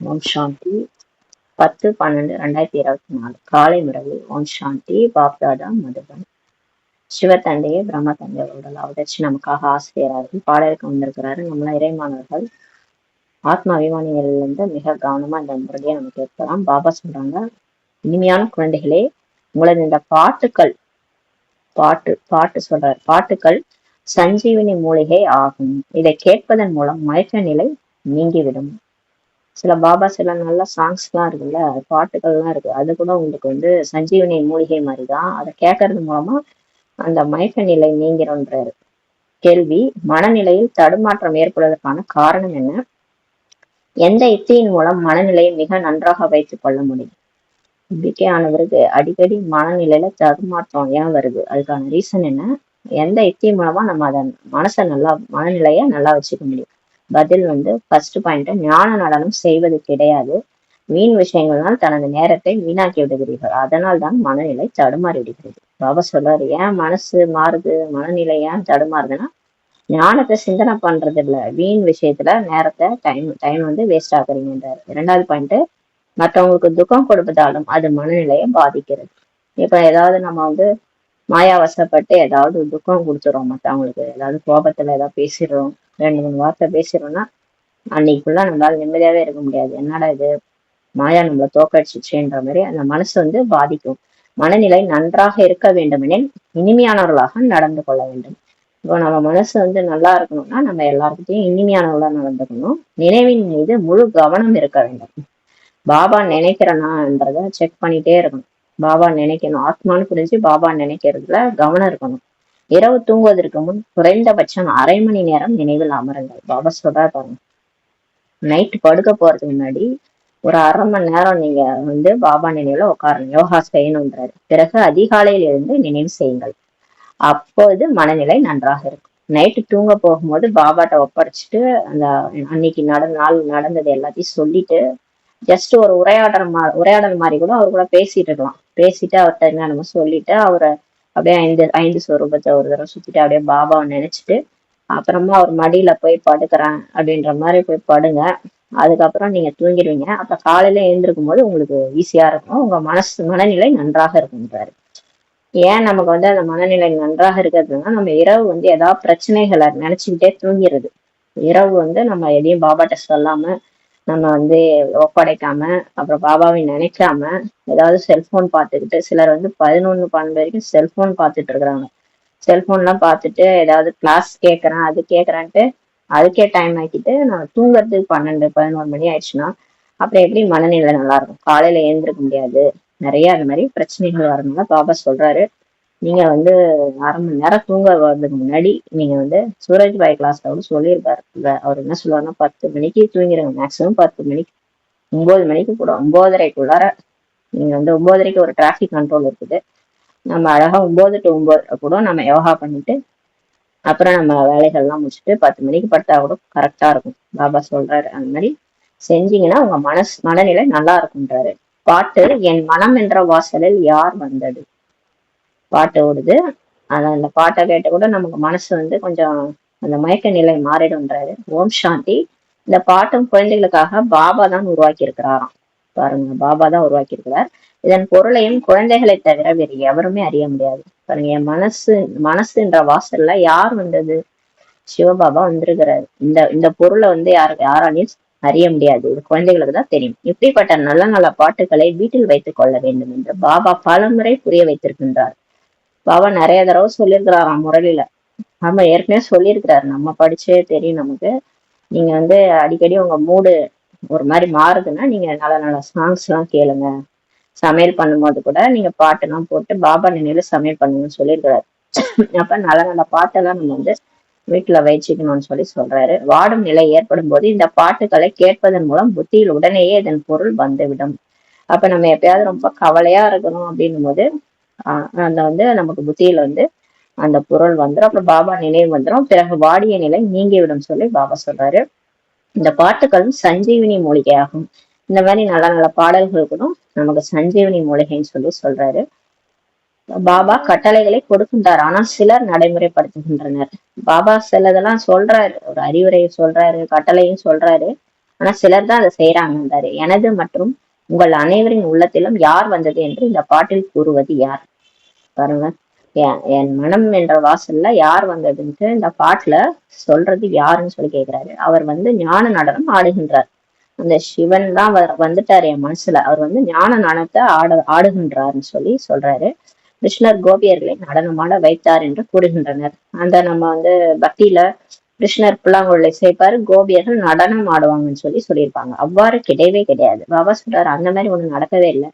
ஓம் சாந்தி 10/12/2024 காலை முரளி. ஓம் சாந்தி. பாப்தாதா மதுபன். சிவத்தந்தையே பிரம்ம தந்தையோட அவதரிச்சு நமக்காக ஆசிரியரார்கள் பாடலுக்கு வந்திருக்கிறாரு. நம்மளாம் இறைமானவர்கள் ஆத்மா அபிமானிகளிலிருந்து மிக கவனமா இந்த முறையை நம்ம கேட்கலாம். பாபா சொல்றாங்க, இனிமையான குழந்தைகளே, உங்களது இந்த பாட்டு சொல்றாரு, பாட்டுக்கள் சஞ்சீவினி மூலிகை ஆகும். இதை கேட்பதன் மூலம் மயக்க நிலை நீங்கிவிடும். சில நல்ல சாங்ஸ் எல்லாம் இருக்குல்ல, பாட்டுகள்லாம் இருக்கு, அது கூட உங்களுக்கு சஞ்சீவனி மூலிகை மாதிரிதான். அதை கேட்கறது மூலமா அந்த மயக்க நிலை நீங்கிறோன்றாரு. கேள்வி: மனநிலையில் தடுமாற்றம் ஏற்படுவதற்கான காரணம் என்ன? எந்த யுக்தியின் மூலம் மனநிலையை மிக நன்றாக வைத்துக் கொள்ள முடியும்? நம்பிக்கை ஆனவருக்கு அடிக்கடி மனநிலையில தடுமாற்றம் ஏன் வருது? அதுக்கான ரீசன் என்ன? எந்த யுக்தி மூலமா நம்ம அதை மனநிலைய நல்லா வச்சுக்க முடியும்? பதில் ஃபர்ஸ்ட் பாயிண்ட், ஞான நடனம் செய்வது கிடையாது. வீண் விஷயங்கள்னால் தனது நேரத்தை வீணாக்கி விடுகிறீர்கள், அதனால் தான் மனநிலை தடுமாறி விடுகிறது. பாபா சொல்றாரு, ஏன் மனசு மாறுது, மனநிலை ஏன் தடுமாறுதுன்னா ஞானத்தை சிந்தனை பண்றது இல்ல, வீண் விஷயத்துல நேரத்தை டைம் வேஸ்ட் ஆகுறீங்கன்றாரு. இரண்டாவது பாயிண்ட், மற்றவங்களுக்கு துக்கம் கொடுப்பதாலும் அது மனநிலையை பாதிக்கிறது. இப்ப ஏதாவது நம்ம மாயாவசப்பட்டு ஏதாவது துக்கம் கொடுத்துறோம் மற்றவங்களுக்கு, ஏதாவது கோபத்துல ஏதாவது பேசிடுறோம், 2-3 வார்த்தை பேசிடுறோம்னா அன்னைக்குள்ள நம்மளால நிம்மதியாவே இருக்க முடியாது. என்னடா இது, மாயா நம்மளை தோக்கடிச்சிச்சுன்ற மாதிரி அந்த மனசு பாதிக்கும். மனநிலை நன்றாக இருக்க வேண்டுமெனில் இனிமையானவர்களாக நடந்து கொள்ள வேண்டும். இப்போ நம்ம மனசு நல்லா இருக்கணும்னா நம்ம எல்லாருக்கிட்டையும் இனிமையானவர்களா நடந்துக்கணும். நினைவின் மீது முழு கவனம் இருக்க வேண்டும். பாபா நினைக்கிறனான்றத செக் பண்ணிட்டே இருக்கணும். பாபா நினைக்கணும், ஆத்மான்னு புரிஞ்சு பாபா நினைக்கிறதுல கவனம் இருக்கணும். இரவு தூங்குவதற்கு முன் குறைந்தபட்சம் அரை மணி நேரம் நினைவில் அமருங்கள். பாபா சொல்றா பாருங்க, நைட் படுக்க போறதுக்கு முன்னாடி ஒரு அரை மணி நேரம் நீங்க பாபா நினைவுல உட்காரணும், யோகா செய்யணும்ன்றாரு. பிறகு அதிகாலையில் இருந்து நினைவு செய்யுங்கள், அப்போது மனநிலை நன்றாக இருக்கும். நைட்டு தூங்க போகும்போது பாபாட்ட ஒப்படைச்சிட்டு அந்த அன்னைக்கு நாள் நடந்தது எல்லாத்தையும் சொல்லிட்டு ஜஸ்ட் ஒரு உரையாடல் மாதிரி கூட அவர் கூட பேசிட்டு இருக்கலாம். பேசிட்டு அவர்கிட்ட என்னென்னமோ சொல்லிட்டு அவரை அப்படியே ஐந்து ஸ்வரூபத்தை ஒரு தடவை சுத்திட்டு அப்படியே பாபாவை நினைச்சிட்டு அப்புறமா அவர் மடியில போய் படுக்கிறேன் அப்படின்ற மாதிரி போய் படுங்க. அதுக்கப்புறம் நீங்க தூங்கிடுவீங்க. அப்ப காலையில எழுந்திருக்கும் போது உங்களுக்கு ஈஸியா இருக்கும், உங்க மனநிலை நன்றாக இருக்குன்றாரு. ஏன் நமக்கு அந்த மனநிலை நன்றாக இருக்கிறதுனா, நம்ம இரவு ஏதாவது பிரச்சனைகளை நினைச்சுக்கிட்டே தூங்கிடுறது. இரவு நம்ம எதையும் பாபாட்ட சொல்லாம, நம்ம ஒப்படைக்காம, அப்புறம் பாபாவை நினைக்காம ஏதாவது செல்போன் பார்த்துக்கிட்டு, சிலர் 11-12 வரைக்கும் செல்போன் பார்த்துட்டு இருக்கிறாங்க. செல்போன்லாம் பார்த்துட்டு ஏதாவது கிளாஸ் கேட்கறேன் அது கேட்கறேன்ட்டு அதுக்கே டைம் ஆக்கிட்டு நான் தூங்குறதுக்கு 12-11 மணி ஆயிடுச்சுன்னா அப்புறம் எப்படி மனநிலை நல்லா இருக்கும்? காலையில எழுந்திருக்க முடியாது. நிறைய அந்த மாதிரி பிரச்சனைகள் வரணும்னா பாபா சொல்றாரு, நீங்க அரை மணி நேரம் தூங்க வர்றதுக்கு முன்னாடி நீங்க சூரஜ் பாய் கிளாஸ்ல சொல்லியிருக்காரு. அவர் என்ன சொல்லுவாருன்னா, 10 மணிக்கு தூங்கிடுங்க, மேக்சிமம் 10 மணிக்கு, 9 மணிக்கு கூட, 9:30க்குள்ளார நீங்க 9:30க்கு ஒரு டிராபிக் கண்ட்ரோல் இருக்குது. நம்ம அழகா 9 to 9 கூட நம்ம யோகா பண்ணிட்டு அப்புறம் நம்ம வேலைகள்லாம் முடிச்சுட்டு 10 மணிக்கு படுத்தா கூட கரெக்டா இருக்கும். பாபா சொல்றாரு, அந்த மாதிரி செஞ்சீங்கன்னா உங்க மனநிலை நல்லா இருக்கும்ன்றாரு. பாட்டு, என் மனம் என்ற வாசலில் யார் வந்தது பாட்டு ஓடுது. அந்த பாட்டை கேட்ட கூட நமக்கு மனசு கொஞ்சம் அந்த மயக்க நிலை மாறிடும்ன்றாரு. ஓம் சாந்தி. இந்த பாட்டும் குழந்தைகளுக்காக பாபா தான் உருவாக்கி இருக்கிறாராம். பாருங்க, பாபா தான் உருவாக்கி இருக்கிறார். இதன் பொருளையும் குழந்தைகளை தவிர வேறு எவருமே அறிய முடியாது. பாருங்க, என் மனசுன்ற வாசல்ல யார் வந்தது? சிவபாபா வந்திருக்கிறாரு. இந்த பொருளை யாராலையும் அறிய முடியாது, இது குழந்தைகளுக்கு தான் தெரியும். இப்படிப்பட்ட நல்ல நல்ல பாட்டுகளை வீட்டில் வைத்துக் கொள்ள வேண்டும் என்று பாபா பலமுறை புரிய வைத்திருக்கின்றார். பாபா நிறைய தடவை சொல்லியிருக்கிறாராம் முரளியில. நம்ம ஏற்கனவே சொல்லியிருக்கிறாரு, நம்ம படிச்சே தெரியும் நமக்கு. நீங்க அடிக்கடி உங்க மூடு ஒரு மாதிரி மாறுதுன்னா நீங்க நல்ல நல்ல சாங்ஸ் எல்லாம் கேளுங்க. சமையல் பண்ணும்போது கூட நீங்க பாட்டெல்லாம் போட்டு பாபா நினைவுல சமையல் பண்ணுங்கன்னு சொல்லியிருக்கிறாரு. அப்ப நல்ல நல்ல பாட்டெல்லாம் நம்ம வீட்டுல வச்சுக்கணும்னு சொல்றாரு. வாடும் நிலை ஏற்படும் போது இந்த பாட்டுகளை கேட்பதன் மூலம் புத்தியில் உடனேயே இதன் பொருள் வந்துவிடும். அப்ப நம்ம எப்பயாவது ரொம்ப கவலையா இருக்கணும் அப்படின்னும் போது அந்த நமக்கு புத்தியில அந்த பொருள் வந்துடும். அப்புறம் பாபா நினைவு வந்துடும். பிறகு வாடிய நிலை நீங்கிவிடும் சொல்லி பாபா சொல்றாரு. இந்த பாட்டுகளும் சஞ்சீவினி மூலிகையாகும். இந்த மாதிரி நல்ல நல்ல பாடல்கள் கூட நமக்கு சஞ்சீவினி மூலிகைன்னு சொல்றாரு. பாபா கட்டளைகளை கொடுக்கின்றார், ஆனால் சிலர் நடைமுறைப்படுத்துகின்றனர். பாபா சிலதெல்லாம் சொல்றாரு, ஒரு அறிவுரையை சொல்றாரு, கட்டளையும் சொல்றாரு. ஆனா சிலர் தான் அதை செய்யறாங்கன்றாரு. எனது மற்றும் உங்கள் அனைவரின் உள்ளத்திலும் யார் வந்தது என்று இந்த பாட்டில் கூறுவது யார்? பாருங்க, என் மனம் என்ற வாசல்ல யார் வந்ததுன்ட்டு இந்த பாட்டுல சொல்றது யாருன்னு சொல்லி கேக்குறாரு. அவர் ஞான நடனம் ஆடுகின்றார். அந்த சிவன் தான் வந்துட்டாரு என் மனசுல. அவர் ஞான நடனத்தை ஆடுகின்றார்னு சொல்லி சொல்றாரு. கிருஷ்ணர் கோபியர்களை நடனமாட வைத்தார் என்று கூறுகின்றனர். அந்த நம்ம பக்தியில கிருஷ்ணர் புல்லாங்குழலை சேர்ப்பாரு, கோபியர்கள் நடனம் ஆடுவாங்கன்னு சொல்லியிருப்பாங்க. அவ்வாறு கிடையவே கிடையாது. பாபா சொல்றாரு அந்த மாதிரி ஒண்ணு நடக்கவே இல்லை.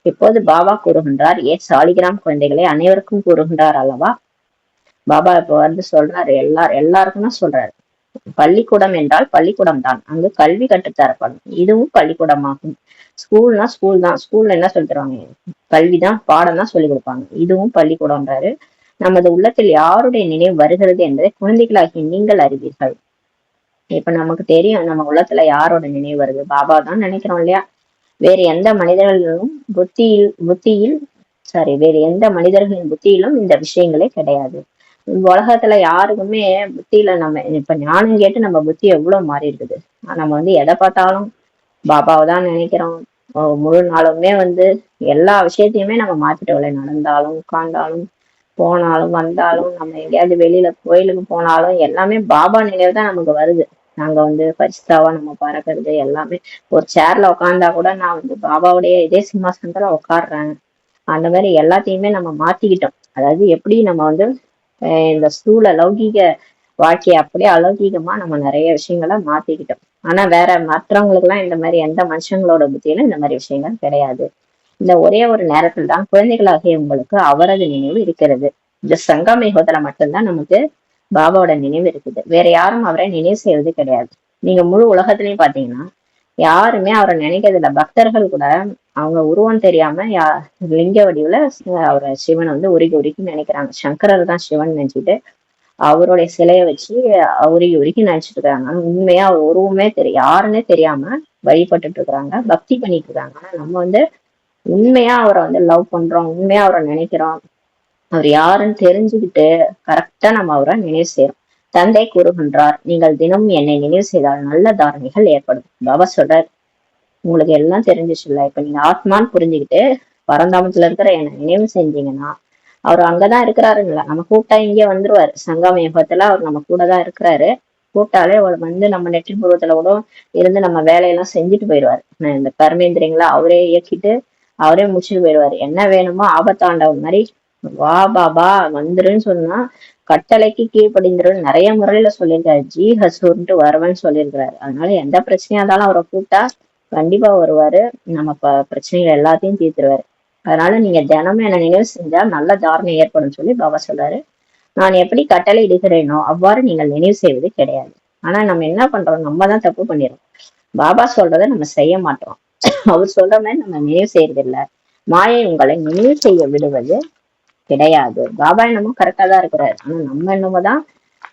இப்போது பாபா கூறுகின்றார், ஏன் சாலிகிராம் குழந்தைகளை அனைவருக்கும் கூறுகின்றார் அல்லவா? பாபா இப்ப சொல்றாரு, எல்லாருக்கும் தான் சொல்றாரு. பள்ளிக்கூடம் என்றால் பள்ளிக்கூடம் தான், அங்கு கல்வி கற்றுத்தரப்படும். இதுவும் பள்ளிக்கூடமாகும். ஸ்கூல்னா ஸ்கூல் தான், ஸ்கூல்ல என்ன சொல்லி தருவாங்க? கல்விதான், பாடம் தான் சொல்லி கொடுப்பாங்க. இதுவும் பள்ளிக்கூடம்ன்றாரு. நமது உள்ளத்தில் யாருடைய நினைவு வருகிறது என்பதை குழந்தைகளாகி நீங்கள் அறிவீர்கள். இப்ப நமக்கு தெரியும் நம்ம உள்ளத்துல யாரோட நினைவு வருது, பாபா தான் நினைக்கிறோம் இல்லையா? வேறு எந்த மனிதர்களும் வேறு எந்த மனிதர்களின் புத்தியிலும் இந்த விஷயங்களே கிடையாது. உலகத்துல யாருக்குமே புத்தியில நம்ம இப்ப ஞானம் கேட்டு நம்ம புத்தி எவ்வளவு மாறி இருக்குது. நம்ம எதை பார்த்தாலும் பாபாவை தான் நினைக்கிறோம். முழு நாளுமே எல்லா விஷயத்தையுமே நம்ம மாத்திட்டோம்ல. நடந்தாலும், உட்கார்ந்தாலும், போனாலும், வந்தாலும், நம்ம எங்கேயாவது வெளியில கோயிலுக்கு போனாலும் எல்லாமே பாபா நினைவு தான் நமக்கு வருது. நாங்க பரிசுத்தாவா நம்ம பறக்கிறது எல்லாமே. ஒரு சேர்ல உட்கார்ந்தா கூட நான் பாபாவுடைய இதே சிம்மாசனத்துல உட்காடுறேன். அந்த மாதிரி எல்லாத்தையுமே நம்ம மாத்திக்கிட்டோம். அதாவது எப்படி நம்ம இந்த ஸ்தூல லௌகீக வாழ்க்கையை அப்படியே அலௌகீகமா நம்ம நிறைய விஷயங்களை மாத்திக்கிட்டோம். ஆனா வேற மற்றவங்களுக்கு எல்லாம் இந்த மாதிரி எந்த மனுஷங்களோட புத்தியிலும் இந்த மாதிரி விஷயங்கள் கிடையாது. இந்த ஒரே ஒரு நேரத்தில் தான் குழந்தைகளாகிய உங்களுக்கு அவரது நினைவு இருக்கிறது. இந்த சங்கமயுகத்துல மட்டும்தான் நமக்கு பாபாவோட நினைவு இருக்குது. வேற யாரும் அவரை நினைவு செய்வது கிடையாது. நீங்க முழு உலகத்திலயும் பாத்தீங்கன்னா யாருமே அவரை நினைக்கிறது இல்லை. பக்தர்கள் கூட அவங்க உருவம் தெரியாம லிங்க வடிவுல அவரை சிவனை உருகி உருகி நினைக்கிறாங்க. சங்கரர் தான் சிவன் நினைச்சிட்டு அவருடைய சிலையை வச்சு உருகி உருகி நினைச்சிட்டு இருக்காங்க. ஆனா உண்மையா அவர் உருவமே யாருன்னே தெரியாம வழிபட்டுட்டு இருக்கிறாங்க, பக்தி பண்ணிட்டு இருக்காங்க. ஆனா நம்ம உண்மையா அவரை லவ் பண்றோம், உண்மையா அவரை நினைக்கிறோம். அவர் யாருன்னு தெரிஞ்சுக்கிட்டு கரெக்டா நம்ம அவரை நினைவு செய்யறோம். தந்தை கூறுகின்றார், நீங்கள் தினமும் என்னை நினைவு செய்தால் நல்ல தாரணைகள் ஏற்படும். பாபா சொல்றார், உங்களுக்கு எல்லாம் தெரிஞ்சிச்சுல்ல, இப்ப நீங்க ஆத்மான்னு புரிஞ்சுக்கிட்டு பரந்தாமத்துல இருக்கிற என்னை நினைவு செஞ்சீங்கன்னா அவர் அங்கதான் இருக்கிறாருங்களா. நம்ம கூப்பிட்டா இங்கே வந்துருவாரு. சங்கம யுகத்துல அவர் நம்ம கூட தான் இருக்கிறாரு. கூப்பிட்டாலே அவர் நம்ம நெற்றி பூர்வத்துல கூட இருந்து நம்ம வேலையெல்லாம் செஞ்சுட்டு போயிடுவாரு. இந்த கர்மேந்திரியங்களா அவரே இயக்கிட்டு அவரே முடிச்சுட்டு போயிடுவாரு. என்ன வேணுமோ ஆபத்தாண்டவன் மாதிரி வா பாபா வந்துருன்னு சொன்னா கட்டளைக்கு கீழ்ப்படிந்துருன்னு நிறைய முறையில சொல்லியிருக்காரு. ஜி ஹசூர்ன்ட்டு வருவேன்னு சொல்லியிருக்கிறாரு. அதனால எந்த பிரச்சனையா இருந்தாலும் அவரை கூப்பிட்டா கண்டிப்பா வருவாரு. நம்ம பிரச்சனைகள் எல்லாத்தையும் தீர்த்துருவாரு. அதனால நீங்க தினமும் என்ன நினைவு செஞ்சா நல்ல தாரணை ஏற்படும் சொல்லி பாபா சொல்றாரு. நான் எப்படி கட்டளை இடுகிறேனோ அவ்வாறு நீங்கள் நினைவு செய்வது கிடையாது. ஆனா நம்ம என்ன பண்றோம், நம்ம தான் தப்பு பண்ணிடுறோம். பாபா சொல்றதை நம்ம செய்ய மாட்டோம். அவர் சொல்ற மாதிரி நம்ம நினைவு செய்யறது இல்லை. மாயை உங்களை நினைவு செய்ய விடுவது கிடையாது. பாபா என்னமோ கரெக்டா தான் இருக்கிறாரு. ஆனா நம்ம என்னமோ தான்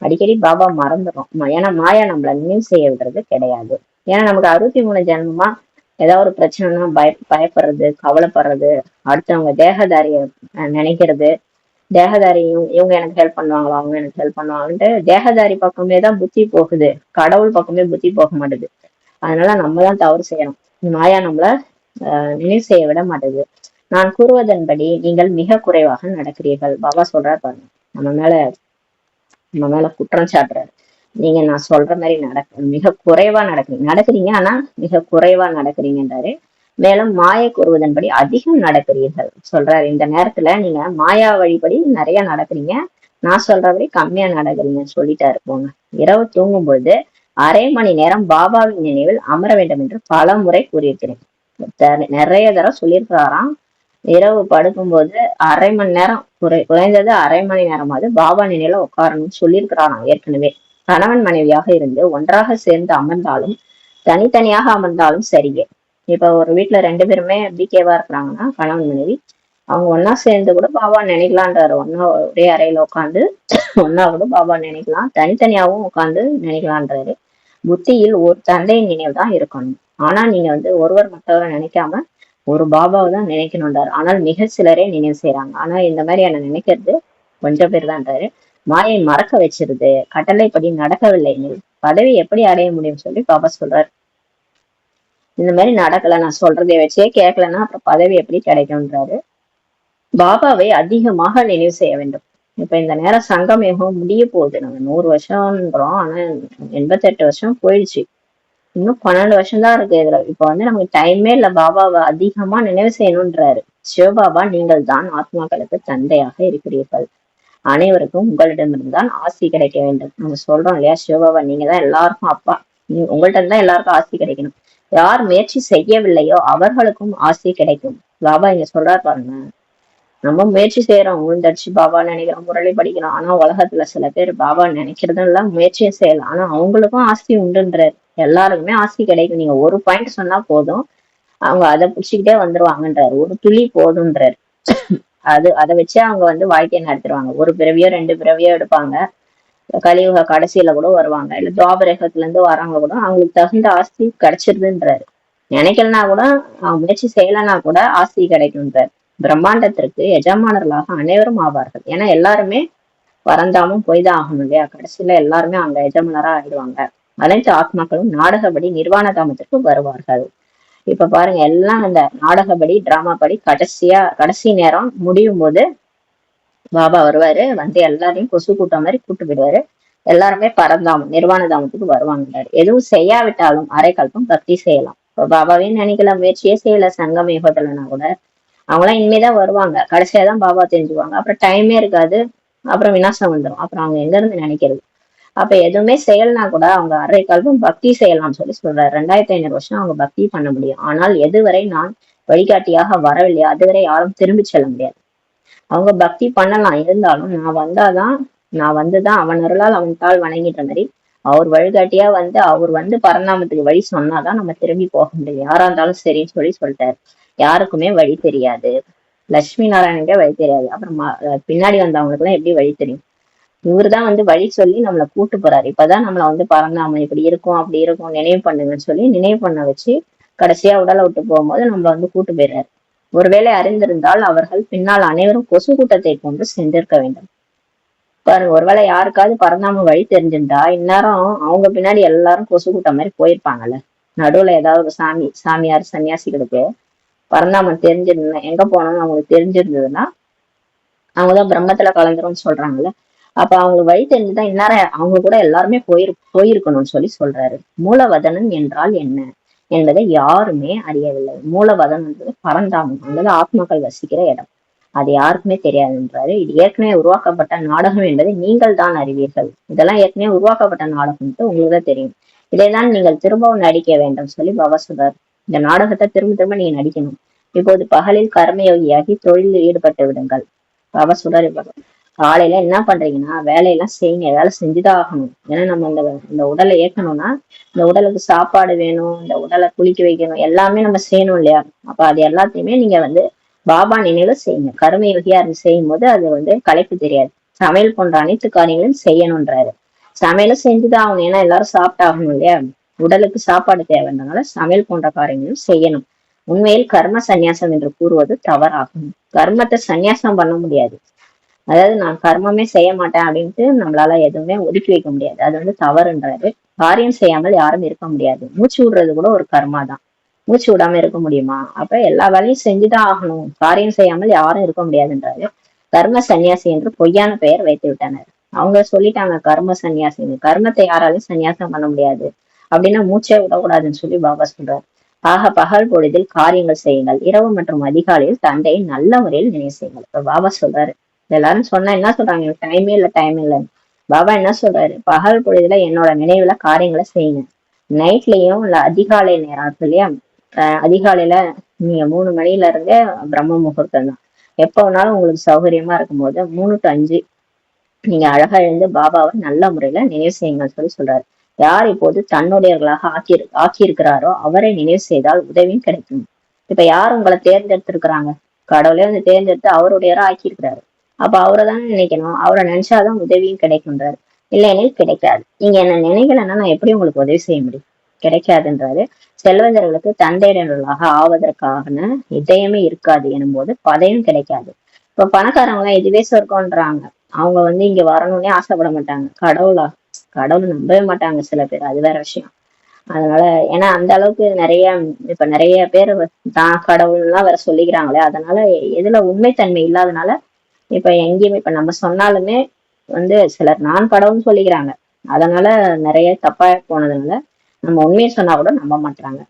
அடிக்கடி பாபா மறந்துடும். ஏன்னா மாயா நம்மள நினைவு செய்ய விடுறது கிடையாது. ஏன்னா நமக்கு 63 ஜென்மமா ஏதாவது ஒரு பிரச்சனைனா பயப்படுறது, கவலைப்படுறது, அடுத்தவங்க தேகதாரிய நினைக்கிறது, தேகதாரியும் இவங்க எனக்கு ஹெல்ப் பண்ணுவாங்களா, அவங்க எனக்கு ஹெல்ப் பண்ணுவாங்கன்ட்டு தேகதாரி பக்கமே தான் புத்தி போகுது. கடவுள் பக்கமே புத்தி போக மாட்டேது. அதனால நம்ம தான் தவறு செய்யணும். மாயா நம்மள நினைவு செய்ய விட மாட்டேது. நான் கூறுவதன்படி நீங்கள் மிக குறைவாக நடக்கிறீர்கள். பாபா சொல்றாரு பாருங்க, நம்ம மேல குற்றம் சாட்டுறாரு. நீங்க நான் சொல்ற மாதிரி மிக குறைவா நடக்கிறீங்க ஆனா மிக குறைவா நடக்கிறீங்கன்றாரு. மேலும் மாயை கூறுவதன்படி அதிகம் நடக்கிறீர்கள் சொல்றாரு. இந்த நேரத்துல நீங்க மாயா வழிபடி நிறைய நடக்கிறீங்க, நான் சொல்றபடி கம்மியா நடக்கிறீங்கன்னு சொல்லிட்டாரு. போங்க, இரவு தூங்கும்போது அரை மணி நேரம் பாபாவின் நினைவில் அமர வேண்டும் என்று பல முறை கூறியிருக்கிறேன். நிறைய தடவை சொல்லியிருக்கிறாராம். இரவு படுக்கும்போது அரை மணி நேரம் குறைந்தது அரை மணி நேரமாவது பாபா நினைவுல உட்காரணும்னு சொல்லியிருக்கிறாராம் ஏற்கனவே. கணவன் மனைவியாக இருந்து ஒன்றாக சேர்ந்து அமர்ந்தாலும் தனித்தனியாக அமர்ந்தாலும் சரியே. இப்ப ஒரு வீட்டுல 2 பேருமே பிகேவா இருக்கிறாங்கன்னா கணவன் மனைவி, அவங்க ஒன்னா சேர்ந்து கூட பாபா நினைக்கலான்றாரு. ஒன்னா ஒரே அறையில உட்காந்து ஒன்னா கூட பாபா நினைக்கலாம், தனித்தனியாவும் உட்காந்து நினைக்கலான்றாரு. புத்தியில் ஒரு தந்தையின் நினைவு தான் இருக்கணும். ஆனா நீங்க ஒருவர் மற்றவரை நினைக்காம ஒரு பாபாவை தான் நினைக்கணும்ன்றாரு. ஆனால் மிக சிலரே நினைவு செய்யறாங்க. ஆனா இந்த மாதிரி என்ன நினைக்கிறது கொஞ்சம் பேர் தான்றாரு. மாயை மறக்க வச்சிருது. கட்டளைப்படி நடக்கவில்லை, பதவி எப்படி அடைய முடியும் சொல்லி பாபா சொல்றாரு. இந்த மாதிரி நடக்கல, நான் சொல்றதை வச்சே கேட்கலன்னா அப்புறம் பதவி எப்படி கிடைக்கும்ன்றாரு. பாபாவை அதிகமாக நினைவு செய்ய வேண்டும். இப்ப இந்த நேரம் சங்கமேகம் முடிய போகுது. நம்ம 100 வருஷம்ன்றோம், ஆனா 88 வருஷம் போயிடுச்சு. இன்னும் 12 வருஷம் தான் இருக்கு இதுல. இப்ப வந்து நமக்கு டைமே இல்ல பாபாவை அதிகமா நினைவு செய்யணும்ன்றாரு. சிவபாபா, நீங்கள் தான் ஆத்மாக்களுக்கு தந்தையாக இருக்கிறீர்கள். அனைவருக்கும் உங்களிடமிருந்துதான் ஆசி கிடைக்க வேண்டும். நம்ம சொல்றோம் இல்லையா, சிவபாபா நீங்க தான் எல்லாருக்கும் அப்பா, உங்கள்ட்ட தான் எல்லாருக்கும் ஆசி கிடைக்கணும். யார் முயற்சி செய்யவில்லையோ அவர்களுக்கும் ஆசி கிடைக்கும். பாபா இங்க சொல்றாரு பாருங்க, நம்ம முயற்சி செய்யறோம், விழுந்தடிச்சு பாபா நினைக்கிறோம், முரளி படிக்கிறோம், ஆனா உலகத்துல சில பேர் பாபா நினைக்கிறதும் இல்ல, முயற்சியும் செய்யலாம், ஆனா அவங்களுக்கும் ஆசி உண்டுன்றாரு. எல்லாருக்குமே ஆசி கிடைக்கும். நீங்க ஒரு பாயிண்ட் சொன்னா போதும், அவங்க அதை புடிச்சுக்கிட்டே வந்துருவாங்கன்றாரு. ஒரு துளி போதும்ன்றாரு. அதை வச்சே அவங்க வந்து வாழ்க்கையை நடத்திடுவாங்க. ஒரு பிறவியோ 2 பிறவியோ எடுப்பாங்க, கலியுக கடைசியில கூட வருவாங்க, இல்ல துவாபரகத்துல இருந்து வராங்க கூட அவங்களுக்கு தகுந்த ஆஸ்தி கிடைச்சிருதுன்றாரு. நினைக்கலனா கூட, முயற்சி செய்யலன்னா கூட ஆஸ்தி கிடைக்கும்ன்றாரு. பிரம்மாண்டத்திற்கு எஜமானர்களாக அனைவரும் ஆவார்கள். ஏன்னா எல்லாருமே பரந்தாமும் போய்தான் ஆகணும் இல்லையா, கடைசியில எல்லாருமே அங்க எஜமானரா ஆயிடுவாங்க. அனைத்து ஆத்மாக்களும் நாடகப்படி நிர்வாண தாமத்திற்கு வருவார்கள். இப்ப பாருங்க, எல்லாம் அந்த நாடகப்படி டிராமா படி கடைசி நேரம் முடியும் போது பாபா வருவாரு, வந்து எல்லாரையும் கொசு கூட்டம் மாதிரி கூட்டு போயிடுவாரு. எல்லாருமே பரந்தாமம் நிர்வாண தாமத்துக்கு வருவாங்க. எதுவும் செய்யாவிட்டாலும் அரை கல்பம் பக்தி செய்யலாம். இப்ப பாபாவே நினைக்கல, முயற்சியே செய்யல சங்கம் யுகத்துலனா கூட அவங்களாம் இனிமேதான் வருவாங்க. கடைசியாதான் பாபா தெரிஞ்சுவாங்க. அப்புறம் டைமே இருக்காது, அப்புறம் விநாசம் வந்துடும். அப்புறம் அவங்க எங்க இருந்து நினைக்கிறது? அப்ப எதுவுமே செய்யலனா கூட அவங்க அரை கல்பம் பக்தி செய்யலாம்னு சொல்றாரு. 2500 வருஷம் அவங்க பக்தி பண்ண முடியும். ஆனால் எதுவரை நான் வழிகாட்டியாக வரவில்லையோ அதுவரை யாரும் திரும்பி செல்ல முடியாது. அவங்க பக்தி பண்ணலாம், இருந்தாலும் நான் வந்துதான் அவன் அருளால் அவன் தாள் வணங்கிட்ட மாதிரி அவர் வழிகாட்டியா வந்து அவர் வந்து பரநாமத்துக்கு வழி சொன்னாதான் நம்ம திரும்பி போக முடியும். யாரா இருந்தாலும் சரின்னு சொல்லிட்டாரு. யாருக்குமே வழி தெரியாது. லட்சுமி நாராயணனுக்கே வழி தெரியாது, அப்புறம் பின்னாடி வந்தவங்களுக்கு எல்லாம் எப்படி வழி தெரியும்? இவருதான் வந்து வழி சொல்லி நம்மளை கூட்டு போறாரு. இப்பதான் நம்மள வந்து பரந்தாமம் இப்படி இருக்கும் அப்படி இருக்கும் நினைவு பண்ணுங்கன்னு சொல்லி நினைவு பண்ண வச்சு கடைசியா உடலை விட்டு போகும்போது நம்மள வந்து கூட்டு போயிடுறாரு. ஒருவேளை அறிந்திருந்தால் அவர்கள் பின்னால் அனைவரும் கொசு கூட்டத்தை கொண்டு சென்றிருக்க வேண்டும். பாருங்க, ஒருவேளை யாருக்காவது பரந்தாம வழி தெரிஞ்சிருந்தா இந்நேரம் அவங்க பின்னாடி எல்லாரும் கொசு கூட்டம் மாதிரி போயிருப்பாங்கல்ல. நடுவுல ஏதாவது ஒரு சாமியார் சன்னியாசிகளுக்கு பரந்தாமம் தெரிஞ்சிருந்தா எங்க போனோம்னு அவங்களுக்கு தெரிஞ்சிருந்ததுன்னா அவங்கதான் பிரம்மத்துல கலந்துரும்னு சொல்றாங்கல்ல. அப்ப அவங்களுக்கு வழி தெரிஞ்சுதான் இந்நேரம் அவங்க கூட எல்லாருமே போயிருக்கணும்னு சொல்றாரு. மூலவதனம் என்றால் என்ன என்பதை யாருமே அறியவில்லை. மூலவதனம் என்பது பரந்தாமம், அல்லது ஆத்மாக்கள் வசிக்கிற இடம். அது யாருக்குமே தெரியாதுன்றாரு. இது ஏற்கனவே உருவாக்கப்பட்ட நாடகம் என்பதை நீங்கள் தான் அறிவீர்கள். இதெல்லாம் ஏற்கனவே உருவாக்கப்பட்ட நாடகம்ட்டு உங்களுக்கு தான் தெரியும். இதைதான் நீங்கள் திரும்பவும் நடிக்க வேண்டும் சொல்லி பாபா சொல்றாரு. இந்த நாடகத்தை திரும்ப திரும்ப நீங்க நடிக்கணும். இப்போது பகலில் கர்மயோகியாகி தொழிலில் ஈடுபட்டு விடுங்கள். பாபா சொல்றாரு, காலையில என்ன பண்றீங்கன்னா வேலையெல்லாம் செய்யுங்க, வேலை செஞ்சுதான் ஆகணும். ஏன்னா நம்ம இந்த உடலை இயக்கணும்னா இந்த உடலுக்கு சாப்பாடு வேணும், இந்த உடலை குளிக்க வைக்கணும், எல்லாமே நம்ம செய்யணும் இல்லையா? அப்ப அது எல்லாத்தையுமே நீங்க வந்து பாபா நினைவுல செய்யுங்க. கரும யோகியா இருந்து செய்யும் போது அது வந்து களைப்பு தெரியாது. சமையல் போன்ற அனைத்து காரியங்களும் செய்யணும்ன்றாரு. சமையலும் செஞ்சுதான் ஆகணும், ஏன்னா எல்லாரும் சாப்பிட்டாகணும் இல்லையா? உடலுக்கு சாப்பாடு தேவைன்றனால சமையல் போன்ற காரியங்களும் செய்யணும். உண்மையில் கர்ம சந்நியாசம் என்று கூறுவது தவறாகும். கர்மத்தை சந்நியாசம் பண்ண முடியாது. அதாவது நான் கர்மமே செய்ய மாட்டேன் அப்படின்ட்டு நம்மளால எதுவுமே ஒதுக்கி வைக்க முடியாது. அது வந்து தவறுன்றாரு. காரியம் செய்யாமல் யாரும் இருக்க முடியாது. மூச்சு விடுறது கூட ஒரு கர்மா தான். மூச்சு விடாம இருக்க முடியுமா? அப்ப எல்லா வேலையும் செஞ்சுதான் ஆகணும், காரியம் செய்யாமல் யாரும் இருக்க முடியாதுன்றாரு. கர்ம சன்னியாசி என்று பொய்யான பெயர் வைத்து விட்டனர். அவங்க சொல்லிட்டாங்க கர்ம சன்னியாசி, கர்மத்தை யாராலையும் சன்னியாசம் பண்ண முடியாது அப்படின்னா மூச்சே விடக்கூடாதுன்னு சொல்லி பாபா சொல்றாரு. ஆக பகல் பொழுதில் காரியங்கள் செய்யுங்கள், இரவு மற்றும் அதிகாலையில் தந்தையை நல்ல முறையில் நினைவு செய்யுங்கள். இப்ப பாபா சொல்றாரு, எல்லாரும் சொன்னா என்ன சொல்றாங்க, டைமே இல்லைன்னு. பாபா என்ன சொல்றாரு, பகல் பொழுதுல என்னோட நினைவுல காரியங்களை செய்யுங்க. நைட்லயும் இல்ல அதிகாலை நேரம் இருக்கு இல்லையா, அதிகாலையில நீங்க 3 மணில இருந்தே பிரம்ம முகூர்த்தம் தான். எப்ப வேணாலும் உங்களுக்கு சௌகரியமா இருக்கும்போது 3 to 5 நீங்க அழகா எழுந்து பாபாவை நல்ல முறையில நினைவு செய்யுங்கன்னு சொல்றாரு. யார் இப்போது தன்னுடையவர்களாக ஆக்கியிருக்கிறாரோ அவரை நினைவு செய்தால் உதவியும் கிடைக்கும். இப்ப யார் உங்களை தேர்ந்தெடுத்திருக்கிறாங்க? கடவுளே வந்து தேர்ந்தெடுத்து அவருடையவரா ஆக்கியிருக்கிறாரு. அப்ப அவரை தானே நினைக்கணும். அவரை நினைச்சாதான் உதவியும் கிடைக்கும்ன்றாரு. இல்லையெனில் கிடைக்காது. நீங்க என்ன நினைக்கலன்னா நான் எப்படி உங்களுக்கு உதவி செய்ய முடியும்? கிடைக்காதுன்றாரு. செல்வந்தர்களுக்கு தந்தையினர்களாக ஆவதற்கான இதயமே இருக்காது எனும் போது பதவியும் கிடைக்காது. இப்ப பணக்காரங்க எல்லாம் இதுவே சொர்க்கம்ன்றாங்க. அவங்க வந்து இங்க வரணும்னே ஆசைப்பட மாட்டாங்க. கடவுளை நம்பவே மாட்டாங்க சில பேர், அது வேற விஷயம். அதனால ஏன்னா அந்த அளவுக்கு நிறைய பேர் தான் கடவுள்லாம் வேற சொல்லிக்கிறாங்களே, அதனால எதுல உண்மைத்தன்மை இல்லாதனால இப்ப எங்கேயுமே இப்ப நம்ம சொன்னாலுமே சிலர் நான் கடவுள்னு சொல்லிக்கிறாங்க. அதனால நிறைய தப்பா போனதுனால நம்ம உண்மையை சொன்னா கூட நம்ப மாட்டாங்க.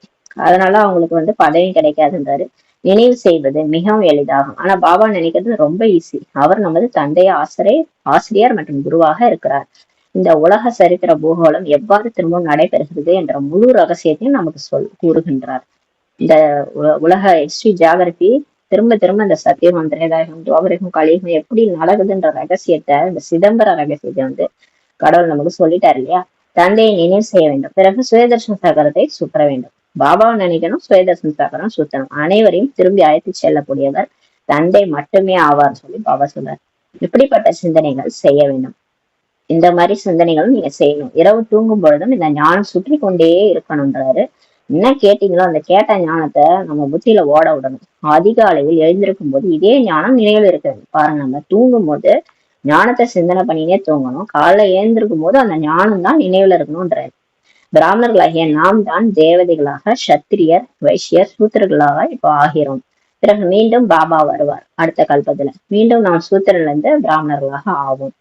அதனால அவங்களுக்கு பதவியும் கிடைக்காதுன்றாரு. நினைவு செய்வது மிகவும் எளிதாகும். ஆனா பாபா நினைக்கிறது ரொம்ப ஈஸி. அவர் நமது தந்தை, ஆசிரியர் மற்றும் குருவாக இருக்கிறார். இந்த உலக சரித்திர பூகோளம் எவ்வாறு திரும்பவும் நடைபெறுகிறது என்ற முழு ரகசியத்தையும் நமக்கு கூறுகின்றார். இந்த உலக ஹிஸ்டரி ஜியாகிரபி திரும்ப திரும்ப இந்த சத்தியகம், திரேதாயுகம், துவாபரகம், கலியுகம் எப்படி நடக்குதுன்ற ரகசியத்தை, இந்த சிதம்பர ரகசியத்தை கடவுள் நமக்கு சொல்லிட்டாரு இல்லையா. தந்தையை நினைவு செய்ய வேண்டும், பிறகு சுயதர்ஷன சக்கரத்தை சுற்ற வேண்டும். பாபாவை நினைக்கணும், சுயதர்ஷன சக்கரம் சுத்தணும். அனைவரையும் திரும்பி அழைத்து செல்லக்கூடியவர் தந்தை மட்டுமே ஆவார் சொல்லி பாபா சொல்றார். இப்படிப்பட்ட சிந்தனைகள் செய்ய வேண்டும். இந்த மாதிரி சிந்தனைகளும் நீங்க செய்யணும். இரவு தூங்கும் பொழுதும் இந்த ஞானம் சுற்றி கொண்டே இருக்கணும்ன்றாரு. என்ன கேட்டீங்களோ அந்த கேட்ட ஞானத்தை நம்ம புத்தியில ஓட விடணும். அதிகாலையில் எழுந்திருக்கும் போது இதே ஞானம் நினைவில் இருக்கிறது. பாருங்க, நம்ம தூங்கும் போது ஞானத்தை சிந்தனை பண்ணினே தூங்கணும். காலைல எழுந்திருக்கும் போது அந்த ஞானம் தான் நினைவுல இருக்கணும்ன்றாரு. பிராமணர்களாகிய நாம் தான் தேவதைகளாக, சத்திரியர், வைசியர், சூத்திரர்களாக இப்ப ஆகிறோம். பிறகு மீண்டும் பாபா வருவார் அடுத்த கல்பத்துல. மீண்டும் நாம் சூத்திரர்ல இருந்து பிராமணர்களாக ஆவோம்.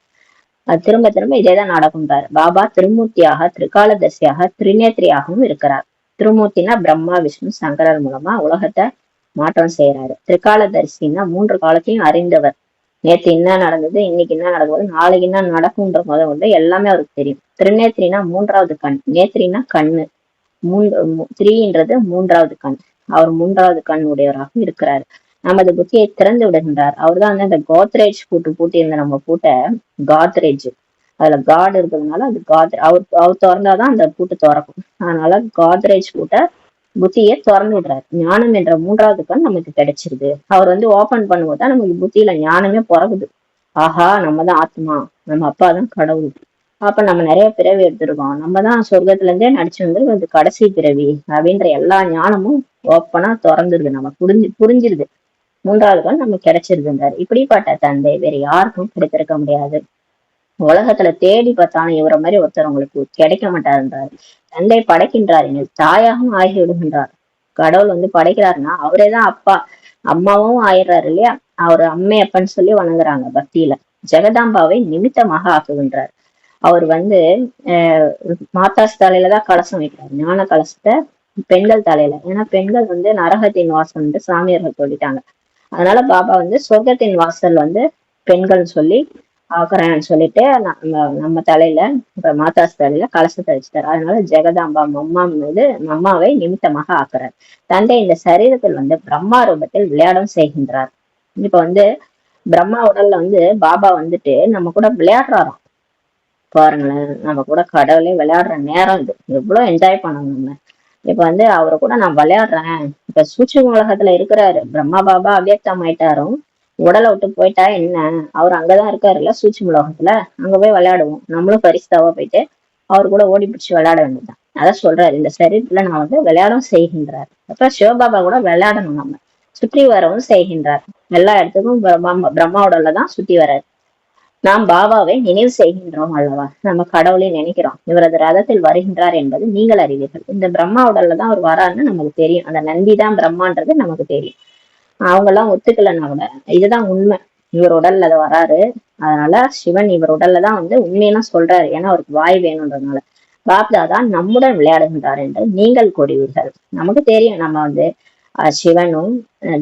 திரும்ப திரும்ப இதேதான் நடக்கும்ன்றாரு. பாபா திருமூர்த்தியாக, திரிகாலதர்சியாக, திரிநேத்திரியாகவும் இருக்கிறார். திருமூர்த்தினா பிரம்மா, விஷ்ணு, சங்கரர் மூலமா உலகத்தை மாற்றம் செய்யறாரு. திரிகாலதர்சின்னா 3 காலத்தையும் அறிந்தவர். நேத்து என்ன நடந்தது, இன்னைக்கு என்ன நடக்குது, நாளைக்கு என்ன நடக்கும்ன்ற முதல் எல்லாமே அவருக்கு தெரியும். திருநேத்திரினா 3வது கண், நேத்திரினா கண்ணு, த்ரீன்றது 3வது கண். அவர் 3வது கண் உடையவராக இருக்கிறார். நமது புத்தியை திறந்து விடுகின்றார். அவர் தான் அந்த கோத்ரேஜ் பூட்டி இருந்த நம்ம பூட்டை காத்ரேஜ், அதுல காட் இருக்கிறதுனால அது அவர் திறந்தாதான் அந்த பூட்டு திறக்கும். அதனால காத்ரேஜ் பூட்டை புத்தியை திறந்து விடுறாரு. ஞானம் என்ற 3வது கண் நமக்கு கிடைச்சிருது. அவர் ஓபன் பண்ணும்போதுதான் நமக்கு புத்தியில ஞானமே பிறகுது. ஆஹா, நம்ம தான் ஆத்மா, நம்ம அப்பா தான் கடவுள். அப்ப நம்ம நிறைய பிறவி எடுத்திருக்கோம், நம்ம தான் சொர்க்கத்துல இருந்தே நடிச்சு வந்து கடைசி பிறவி அப்படின்ற எல்லா ஞானமும் ஓப்பனா திறந்துருது. நம்ம புரிஞ்சிருது. 3வது கண் நமக்கு கிடைச்சிருதுன்றாரு. இப்படிப்பட்ட தந்தை வேற யாருக்கும் கிடைத்திருக்க முடியாது. உலகத்துல தேடி பார்த்தாலும் இவரை மாதிரி ஒருத்தர் உங்களுக்கு கிடைக்க மாட்டாருன்றாரு. தந்தை படைக்கின்றார், தாயாகவும் ஆகி விடுகின்றார். கடவுள் படைக்கிறாருன்னா அவரேதான் அப்பா அம்மாவும் ஆயிடுறாரு இல்லையா. அவர் அம்மை அப்பன்னு சொல்லி வணங்குறாங்க பக்தியில. ஜெகதாம்பாவை நிமித்தமாக ஆக்குகின்றார். அவர் மாதாஸ் தலையில தான் கலசம் வைக்கிறார், ஞான கலசத்தை பெண்கள் தலையில. ஏன்னா பெண்கள் நரகத்தின் வாசல் சாமியார்கள் சொல்லிட்டாங்க. அதனால பாபா சொர்க்கத்தின் வாசல் பெண்கள் சொல்லி ஆக்குறேன்னு சொல்லிட்டு நம்ம தலையில, இப்ப மாதாஸ் தலையில கலசத்தை வச்சுட்டாரு. அதனால ஜெகதாம்பா மம்மாவை நிமித்தமாக ஆக்குறார். தந்தை இந்த சரீரத்தில் பிரம்மா ரூபத்தில் விளையாடம் செய்கின்றார். இப்ப பிரம்மா உடல்ல பாபா நம்ம கூட விளையாடுறாராம். பாருங்களேன், நம்ம கூட கடவுளே விளையாடுற நேரம் இது. எவ்வளவு என்ஜாய் பண்ணணும் நம்ம. இப்ப அவரை கூட நான் விளையாடுறேன். இப்ப சூட்சும உலகத்துல இருக்கிறாரு பிரம்மா பாபா, அவ்வியக்தம் ஆயிட்டாரும். உடலை விட்டு போயிட்டா என்ன, அவர் அங்கதான் இருக்காருல்ல சூட்சும உலகத்துல, அங்க போய் விளையாடுவோம். நம்மளும் பரிசுத்தாவா போயிட்டு அவர் கூட ஓடி பிடிச்சு விளையாட வேண்டியதுதான். அதான் சொல்றாரு, இந்த சரீரத்துல நான் விளையாடும் செய்கின்றார். அப்ப சிவபாபா கூட விளையாடணும், நம்ம சுற்றி வரவும் செய்கின்றார். எல்லா இடத்துக்கும் பிரம்மா உடல்லதான் சுத்தி வர்றாரு. நாம் பாபாவை நினைவு செய்கின்றோம் அல்லவா, நம்ம கடவுளை நினைக்கிறோம். இவரது ரதத்தில் வருகின்றார் என்பது நீங்கள் அறிவீர்கள். இந்த பிரம்மா உடல்ல தான் அவர் வராருன்னு நமக்கு தெரியும். அந்த நந்தி தான் பிரம்மான்றது நமக்கு தெரியும். அவங்க எல்லாம் ஒத்துக்கலன்னா கூட இதுதான் உண்மை, இவர் உடல்ல அதை வராரு. அதனால சிவன் இவர் உடல்ல தான் உண்மையெல்லாம் சொல்றாரு. ஏன்னா அவருக்கு வாய் வேணும்ன்றதுனால. பாப்தாதான் நம்முடன் விளையாடுகின்றார் என்று நீங்கள் கூறுவீர்கள். நமக்கு தெரியும், நம்ம சிவனும்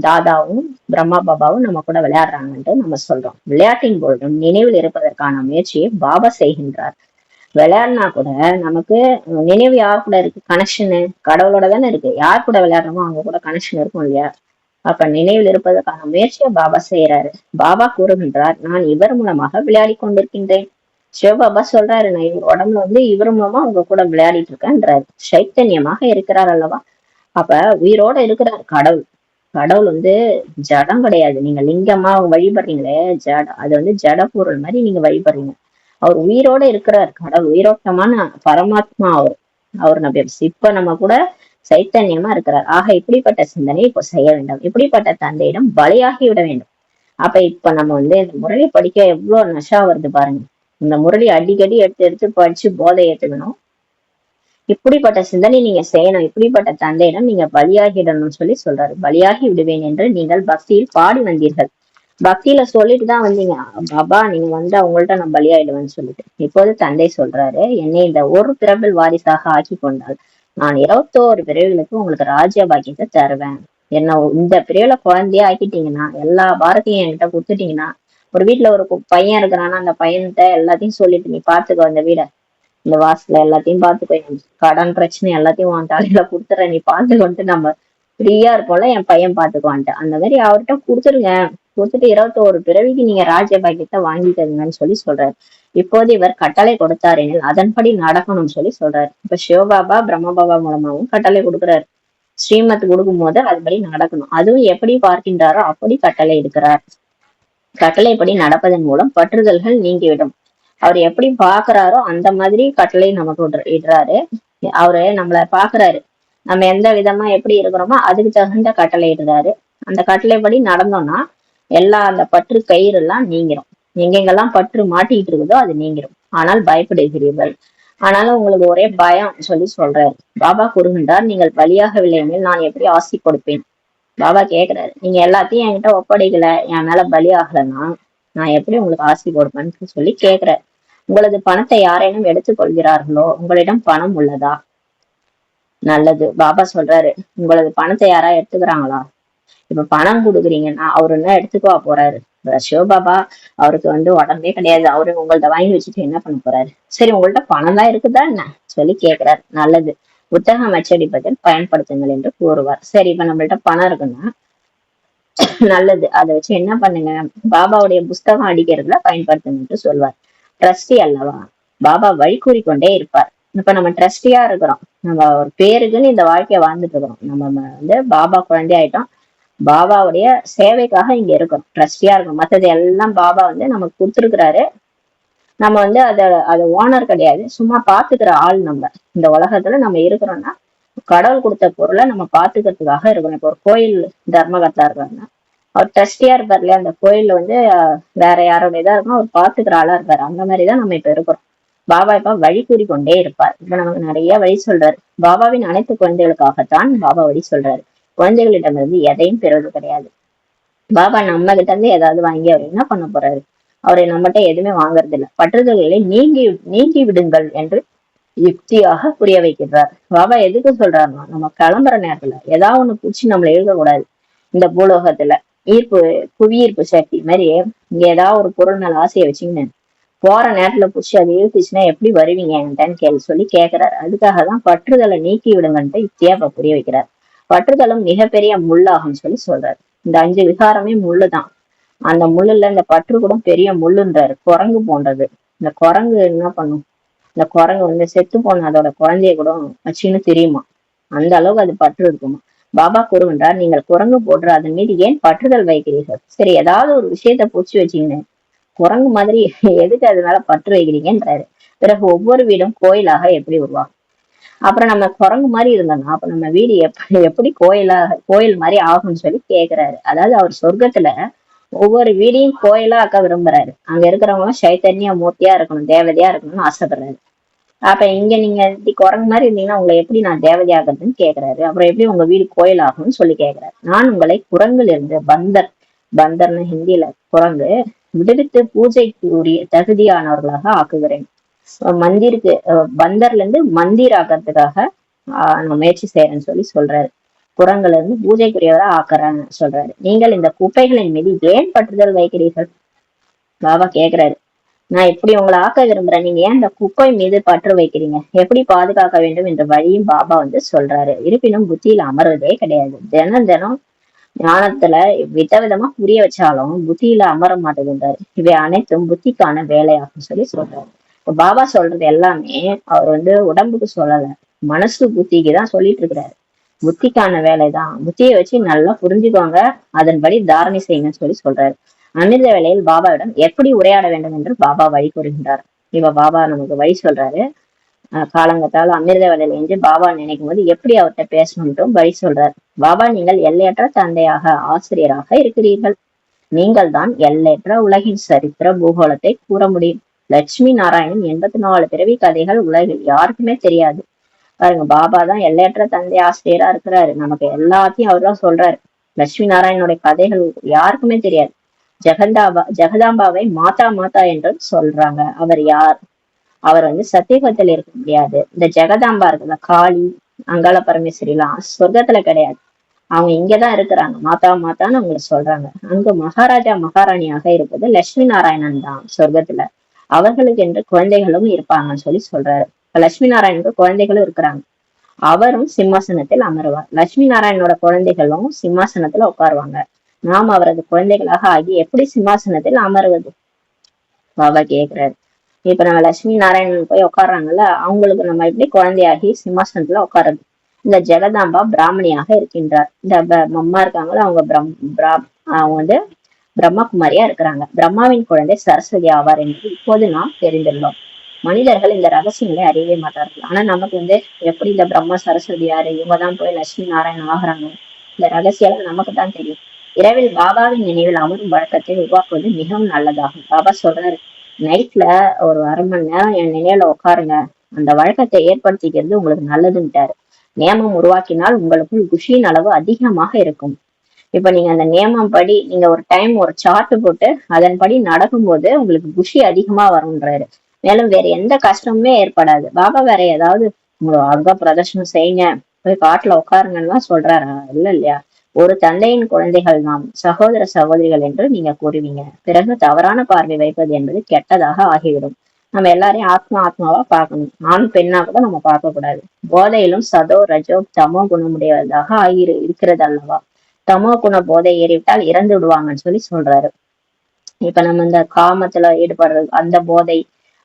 தாதாவும் பிரம்மா பாபாவும் நம்ம கூட விளையாடுறாங்கன்ட்டு நம்ம சொல்றோம். விளையாட்டின் பொழுதும் நினைவில் இருப்பதற்கான முயற்சியை பாபா செய்கின்றார். விளையாடினா கூட நமக்கு நினைவு யார் கூட இருக்கு, கனெக்ஷனு கடவுளோட தானே இருக்கு. யார் கூட விளையாடுறோமோ அவங்க கூட கனெக்ஷன் இருக்கும் இல்லையா. அப்ப நினைவில் இருப்பதற்கான முயற்சியை பாபா செய்யறாரு. பாபா கூறுகின்றார், நான் இவர் மூலமாக விளையாடி கொண்டிருக்கின்றேன். சிவபாபா சொல்றாரு, நான் இவர் உடம்புல இவர் மூலமா உங்க கூட விளையாடிட்டு இருக்கேன்றாரு. சைத்தன்யமாக இருக்கிறார் அல்லவா. அப்ப உயிரோட இருக்கிறார் கடவுள். கடவுள் ஜடம் கிடையாது. நீங்க லிங்கமா வழிபடுறீங்களே ஜடம், அது ஜட பொருள் மாதிரி நீங்க வழிபடுறீங்க. அவர் உயிரோட இருக்கிறார். கடவுள் உயிரோட்டமான பரமாத்மா. அவர் நம்ம இப்ப நம்ம கூட சைத்தன்யமா இருக்கிறார். ஆக இப்படிப்பட்ட சிந்தனை இப்போ செய்ய வேண்டும். இப்படிப்பட்ட தந்தையிடம் பலியாகி விட வேண்டும். அப்ப இப்ப நம்ம இந்த முரளி படிக்க எவ்வளவு நஷா வருது பாருங்க. இந்த முரளி அடிக்கடி எடுத்து எடுத்து படிச்சு போதை ஏத்துக்கணும். இப்படிப்பட்ட சிந்தனை நீங்க செய்யணும், இப்படிப்பட்ட தந்தையிடம் நீங்க பலியாகிடணும்னு சொல்லி சொல்றாரு. பலியாகி விடுவேன் என்று நீங்கள் பக்தியில் பாடி வந்தீர்கள். பக்தியில சொல்லிட்டு தான் வந்தீங்க, பாபா நீங்க வந்து அவங்கள்ட்ட நான் பலியாயிடுவேன்னு சொல்லிட்டு. இப்போது தந்தை சொல்றாரு, என்னை இந்த ஒரு பிறப்பில் வாரிசாக ஆக்கி கொண்டால் நான் 21 பிறவிகளுக்கு உங்களுக்கு ராஜ்ய பாக்கியத்தை தருவேன். என்ன இந்த பிரிவுல குழந்தையா ஆக்கிட்டீங்கன்னா, எல்லா பாரத்தையும் என்கிட்ட கொடுத்துட்டீங்கன்னா, ஒரு வீட்டுல ஒரு பையன் இருக்கிறான்னா அந்த பையன்கிட்ட எல்லாத்தையும் சொல்லிட்டு நீ பாத்துக்கோ, இந்த வீட இந்த வாசல எல்லாத்தையும் பாத்துக்கோ, கடன் பிரச்சனை எல்லாத்தையும் உன் தலையில கொடுத்துற, நீ பாத்துக்கோன்ட்டு நம்ம ஃப்ரீயா இருப்போம்ல, என் பையன் பாத்துக்குவான்ட்டு அந்த மாதிரி அவர்கிட்ட கொடுத்துருங்க. கொடுத்துட்டு 21 பிறவிக்கு நீங்க ராஜ்ய பாக்கியத்தை வாங்கிக்கங்கன்னு சொல்லி சொல்றாரு. இப்போது இவர் கட்டளை கொடுத்தார் எனில் அதன்படி நடக்கணும்னு சொல்லி சொல்றாரு. இப்ப சிவபாபா பிரம்மபாபா மூலமாவும் கட்டளை கொடுக்குறாரு. ஸ்ரீமத் கொடுக்கும் போது அதுபடி நடக்கணும். அதுவும் எப்படி பார்க்கின்றாரோ அப்படி கட்டளை எடுக்கிறார். கட்டளைப்படி நடப்பதன் மூலம் பற்றுதல்கள் நீங்கிவிடும். அவர் எப்படி பாக்குறாரோ அந்த மாதிரி கட்டளை நமக்கு இடுறாரு. அவரு நம்மள பாக்குறாரு, நம்ம எந்த விதமா எப்படி இருக்கிறோமோ அதுக்கு தகுந்த கட்டளை இடுறாரு. அந்த கட்டளைப்படி நடந்தோம்னா எல்லா அந்த பற்று கயிறு எல்லாம் நீங்கிரும். எங்கெங்கெல்லாம் பற்று மாட்டிக்கிட்டு இருக்குதோ அது நீங்கிரும். ஆனால் பயப்படுகிறீர்கள், ஆனாலும் உங்களுக்கு ஒரே பயம் சொல்லி சொல்றாரு. பாபா கூறுகின்றார், நீங்கள் பலியாகவில்லை எனில் நான் எப்படி ஆசி கொடுப்பேன். பாபா கேக்குறாரு, நீங்க எல்லாத்தையும் என்கிட்ட ஒப்படைக்கல, என் மேல பலி ஆகலைன்னா நான் எப்படி உங்களுக்கு ஆசி கொடுப்பேன்னு சொல்லி கேக்குறாரு. உங்களது பணத்தை யாரேனும் எடுத்துக் கொள்கிறார்களோ உங்களிடம் பணம் உள்ளதா? நல்லது. பாபா சொல்றாரு, உங்களது பணத்தை யாரா எடுத்துக்கிறாங்களா? இப்ப பணம் கொடுக்குறீங்கன்னா அவரு என்ன எடுத்துக்கவா போறாரு? சிவபாபா அவருக்கு வந்து உடம்பே கிடையாது, அவரு உங்கள்ட்ட வாங்கி வச்சுட்டு என்ன பண்ண போறாரு? சரி உங்கள்ட்ட பணம் தான் இருக்குதா என்ன சொல்லி கேக்குறாரு. நல்லது, புத்தகம் அச்சடிப்பதில் பயன்படுத்துங்கள் என்று கூறுவார். சரி, இப்ப நம்மள்ட்ட பணம் இருக்குன்னா நல்லது, அதை வச்சு என்ன பண்ணுங்க, பாபாவுடைய புஸ்தகம் அடிக்கிறதுல பயன்படுத்துங்கன்னு சொல்வார். ட்ரஸ்டி அல்லவா, பாபா வழி கூறிக்கொண்டே இருப்பார். இப்ப நம்ம ட்ரஸ்டியா இருக்கிறோம், நம்ம ஒரு பேருக்குன்னு இந்த வாழ்க்கைய வாழ்ந்துட்டு இருக்கிறோம். நம்ம வந்து பாபா குழந்தை ஆயிட்டோம், பாபாவுடைய சேவைக்காக இங்க இருக்கணும், ட்ரஸ்டியா இருக்கணும். மத்தது எல்லாம் பாபா வந்து நமக்கு கொடுத்துருக்கிறாரு. நம்ம வந்து அது ஓனர் கிடையாது, சும்மா பாத்துக்கிற ஆள். நம்ம இந்த உலகத்துல நம்ம இருக்கிறோம்னா கடவுள் கொடுத்த பொருளை நம்ம பாத்துக்கிறதுக்காக இருக்கணும். இப்போ ஒரு கோயில் தர்மகர்த்தா இருக்காருன்னா அவர் ட்ரஸ்டியா இருப்பார் இல்லையா, அந்த கோயில்ல வந்து வேற யாரோட இதா இருக்கும், அவர் பாத்துக்கிற ஆளா இருப்பாரு. அந்த மாதிரிதான் நம்ம இப்ப இருக்கிறோம். பாபா இப்ப வழி கூறிக்கொண்டே இருப்பார். இப்ப நமக்கு நிறைய வழி சொல்றாரு. பாபாவின் அனைத்து குழந்தைகளுக்காகத்தான் பாபா வழி சொல்றாரு. குழந்தைகளிடமிருந்து எதையும் பெறுவது கிடையாது. பாபா நம்ம கிட்ட இருந்து ஏதாவது வாங்கி அவர் என்ன பண்ண போறாரு? அவரை நம்மகிட்ட எதுவுமே வாங்குறது இல்லை. பற்றுதல்களை நீங்கி விடுங்கள் என்று யுக்தியாக புரிய வைக்கிறார். பாபா எதுக்கு சொல்றாருன்னா, நம்ம கிளம்புற நேரத்துல ஏதாவது ஒண்ணு பூச்சி நம்மள எழுதக்கூடாது. இந்த பூலோகத்துல புவியீர்ப்பு சக்தி மாதிரி இங்க ஏதாவது ஒரு பொருள் மேல ஆசையை வச்சுக்கின்னு போற நேரத்துல பூச்சி அது இழுத்துச்சுன்னா எப்படி வருவீங்க என்கிட்டன்னு சொல்லி கேட்கிறாரு. அதுக்காக தான் பற்றுதலை நீக்கி விடுங்கன்ட்டு யுக்தியா இப்ப புரிய வைக்கிறார். பற்றுதலும் மிகப்பெரிய முள்ளாகும் சொல்லி சொல்றாரு. இந்த 5 விகாரமே முள்ளுதான். அந்த முள்ளுல இந்த பற்று கூட பெரிய முள்ளுன்றாரு. குரங்கு போன்றது. இந்த குரங்கு என்ன பண்ணும், இந்த குரங்கு வந்து செத்து போன அதோட குழந்தைய கூட வச்சுன்னு தெரியுமா, அந்த அளவுக்கு அது பற்று இருக்குமா. பாபா கூறுகின்றார், நீங்கள் குரங்கு போடுற அதன் மீது ஏன் பற்றுதல் வைக்கிறீர்கள்? சரி, ஏதாவது ஒரு விஷயத்த பூச்சி வச்சீங்கன்னு குரங்கு மாதிரி எதுக்கு அது மேல பற்று வைக்கிறீங்கன்றாரு. பிறகு ஒவ்வொரு வீடும் கோயிலாக எப்படி உருவாகும்? அப்புறம் நம்ம குரங்கு மாதிரி இருந்தோம்னா அப்ப நம்ம வீடு எப்படி கோயில் மாதிரி ஆகும்னு சொல்லி கேக்குறாரு. அதாவது அவர் சொர்க்கத்துல ஒவ்வொரு வீடையும் கோயிலா ஆக்க விரும்புறாரு. அங்க இருக்கிறவங்க சைத்தன்ய மூர்த்தியா இருக்கணும், தேவதையா இருக்கணும்னு ஆசைப்படுறாரு. அப்ப இங்க நீங்க இப்படி குரங்கு மாதிரி இருந்தீங்கன்னா உங்களை எப்படி நான் தேவதையாகிறதுன்னு கேக்குறாரு. அப்புறம் எப்படி உங்க வீடு கோயில் ஆகும்னு சொல்லி கேக்குறாரு. நான் உங்களை குரங்குல இருந்து பந்தர்னு ஹிந்தியில குரங்கு விடுவித்து பூஜைக்கு உரிய தகுதியானவர்களாக ஆக்குகிறேன். மந்திருக்கு பந்தர்ல இருந்து மந்திர் ஆக்கிறதுக்காக நான் முயற்சி செய்யறேன்னு சொல்லி சொல்றாரு. குரங்குல இருந்து பூஜைக்குரியவரா ஆக்குறான்னு சொல்றாரு. நீங்கள் இந்த குப்பைகளின் மீது ஏன் பற்றுதல் வைக்கிறீர்கள்? பாபா கேக்குறாரு, நான் எப்படி உங்களை ஆக்க விரும்புறேன், நீங்க ஏன் இந்த குப்பை மீது பற்று வைக்கிறீங்க? எப்படி பாதுகாக்க வேண்டும் என்ற வழியும் பாபா வந்து சொல்றாரு. இருப்பினும் புத்தியில அமர்வதே கிடையாது. தினம் தினம் ஞானத்துல விதவிதமா புரிய வச்சாலும் புத்தியில அமர மாட்டேங்குன்றாரு. இவை அனைத்தும் புத்திக்கான வேலையாகும் சொல்லி சொல்றாரு. இப்ப பாபா சொல்றது எல்லாமே அவர் வந்து உடம்புக்கு சொல்லல, மனசு புத்திக்கு தான் சொல்லிட்டு இருக்கிறாரு. புத்திக்கான வேலைதான். புத்தியை வச்சு நல்லா புரிஞ்சுக்கோங்க, அதன்படி தாரணை செய்யுங்கன்னு சொல்லி சொல்றாரு. அமிர்த வேளையில் பாபாவிடம் எப்படி உரையாட வேண்டும் என்று பாபா வழி கூறுகின்றார். இப்ப பாபா நமக்கு வழி சொல்றாரு. காலங்கத்தால் அமிர்த வேளையில என்று பாபா நினைக்கும் போது எப்படி அவர்கிட்ட பேசணும்ட்டும் வழி சொல்றாரு. பாபா, நீங்கள் எல்லையற்ற தந்தையாக ஆசிரியராக இருக்கிறீர்கள். நீங்கள் தான் எல்லையற்ற உலகின் சரித்திர பூகோளத்தை கூற முடியும். லட்சுமி நாராயணன் 84 பிறவி கதைகள் உலகில் யாருக்குமே தெரியாது. பாருங்க, பாபா தான் எல்லையற்ற தந்தை ஆசிரியரா இருக்கிறாரு. நமக்கு எல்லாத்தையும் அவர் தான் சொல்றாரு. லட்சுமி நாராயணனுடைய கதைகள் யாருக்குமே தெரியாது. ஜெகதாம்பாவை மாதா மாதா என்று சொல்றாங்க. அவர் யார்? அவர் சத்தியுகத்துல இருக்க முடியாது. இந்த ஜெகதாம்பா இருக்குல்ல, காளி, அங்காள பரமேஸ்வரி எல்லாம் சொர்க்கத்துல கிடையாது. அவங்க இங்கதான் இருக்கிறாங்க. மாதா மாதான்னு அவங்களை சொல்றாங்க. அங்கு மகாராஜா மகாராணியாக இருப்பது லட்சுமி நாராயணன் தான் சொர்க்கத்துல. அவர்களுக்கு என்று குழந்தைகளும் இருப்பாங்கன்னு சொல்றாரு. லட்சுமி நாராயணனுக்கு குழந்தைகளும் இருக்கிறாங்க. அவரும் சிம்மாசனத்தில் அமருவார். லட்சுமி நாராயணனோட குழந்தைகளும் சிம்மாசனத்துல உட்காருவாங்க. நாம் அவரது குழந்தைகளாக ஆகி எப்படி சிம்மாசனத்தில் அமருவது? பாபா கேக்குறாரு. இப்ப நம்ம லட்சுமி நாராயணன் போய் உட்கார்றாங்கல்ல, அவங்களுக்கு நம்ம எப்படி குழந்தையாகி சிம்மாசனத்துல உட்காருது? இந்த ஜெகதாம்பா பிராமணியாக இருக்கின்றார். இந்த அம்மா இருக்காங்களா, அவங்க பிரம்மகுமாரியா இருக்கிறாங்க. பிரம்மாவின் குழந்தை சரஸ்வதி ஆவார் என்று இப்போது நாம் தெரிந்துள்ளோம். மனிதர்கள் இந்த ரகசியங்களை அறியவே மாட்டார்கள். ஆனா நமக்கு எப்படி இந்த பிரம்மா சரஸ்வதி யாரு, இவங்கதான் போய் லட்சுமி நாராயணன் ஆகுறாங்க, இந்த ரகசியம் நமக்கு தான் தெரியும். இரவில் பாபாவின் நினைவில் அமரும் வழக்கத்தை உருவாக்குவது மிகவும் நல்லதாகும். பாபா சொல்றாரு, நைட்ல ஒரு 1/2 மணி நேரம் என் நினைவுல உட்காருங்க, அந்த வழக்கத்தை ஏற்படுத்திக்கிறது உங்களுக்கு நல்லதுன்ட்டாரு. நியமம் உருவாக்கினால் உங்களுக்குள் குஷியின் அளவு அதிகமாக இருக்கும். இப்ப நீங்க அந்த நியமம் படி நீங்க ஒரு டைம் ஒரு சார்ட் போட்டு அதன்படி நடக்கும்போது உங்களுக்கு குஷி அதிகமா வரும்ன்றாரு. மேலும் வேற எந்த கஷ்டமுமே ஏற்படாது. பாபா வேற ஏதாவது அங்க பிரதர்ஷனம் செய்யுங்க, போய் காட்டுல உட்காருங்கன்னா சொல்றாரா? இல்லையா? ஒரு தந்தையின் குழந்தைகள் நாம் சகோதர சகோதரிகள் என்று நீங்க கூறுவீங்க. பிறகு தவறான பார்வை வைப்பது என்பது கெட்டதாக ஆகிவிடும். நம்ம எல்லாரையும் ஆத்மாவா பார்க்கணும். ஆண் பெண்ணா கூட நம்ம பார்க்க கூடாது. போதையிலும் சதோ ரஜோ தமோ குணமுடையதாக இருக்கிறது அல்லவா? தமோ குண போதை ஏறிவிட்டால் இறந்து விடுவாங்கன்னு சொல்றாரு. இப்ப நம்ம இந்த காமத்துல ஈடுபடுறது, அந்த போதை,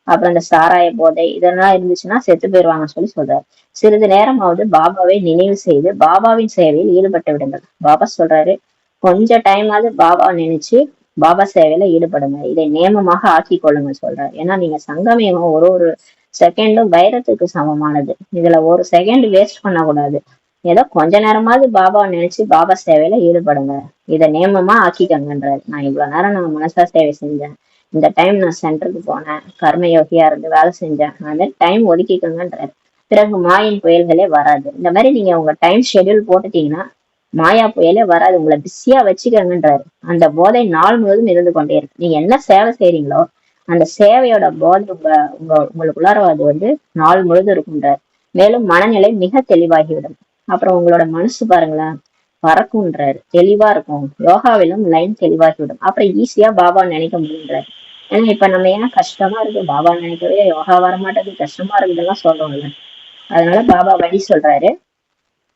அப்புறம் இந்த சாராய போதை, இதெல்லாம் இருந்துச்சுன்னா செத்து போயிருவாங்கன்னு சொல்றாரு. சிறிது நேரமாவது பாபாவை நினைவு செய்து பாபாவின் சேவையில் ஈடுபட்டு விடுங்கள். பாபா சொல்றாரு, கொஞ்ச டைமாவது பாபா நினைச்சு பாபா சேவையில ஈடுபடுங்க. இதை நியமமாக ஆக்கி கொள்ளுங்க சொல்றாரு. ஏன்னா நீங்க சங்கமேகம் ஒரு செகண்டும் வைரத்துக்கு சமமானது. இதுல ஒரு செகண்ட் வேஸ்ட் பண்ணக்கூடாது. ஏதோ கொஞ்ச நேரமாவது பாபாவை நினைச்சு பாபா சேவையில ஈடுபடுங்க. இதை நியமமா ஆக்கிக்கங்கன்றாரு. நான் இவ்வளவு நேரம் நான் மனசா சேவை செஞ்சேன், இந்த டைம் நான் சென்டருக்கு போனேன், கர்மயோகியா இருந்து வேலை செஞ்சேன், அந்த டைம் ஒதுக்கிக்கங்கன்றாரு. பிறகு மாயின் புயல்களே வராது. இந்த மாதிரி நீங்க உங்க டைம் ஷெட்யூல் போட்டுட்டீங்கன்னா மாயா புயலே வராது. உங்களை பிஸியா வச்சுக்கங்கன்றாரு. அந்த போதை நாள் முழுவதும் இருந்து கொண்டே இருக்கு. நீங்க என்ன சேவை செய்றீங்களோ அந்த சேவையோட போதை உங்களுக்குள்ளார அது நாள் முழுதும் இருக்குன்றார். மேலும் மனநிலை மிக தெளிவாகிவிடும். அப்புறம் உங்களோட மனசு பாருங்களேன், பறக்கும்ன்றாரு, தெளிவா இருக்கும். யோகாவிலும் லைன் தெளிவாகிவிடும். அப்புறம் ஈஸியா பாபா நினைக்க முடியுன்றாரு. ஏன்னா இப்ப நம்ம ஏன் கஷ்டமா இருக்கு, பாபா நினைக்கவே யோகா வர மாட்டேது, கஷ்டமா இருக்குதுலாம் சொல்றோம்ல. அதனால பாபா வழி சொல்றாரு.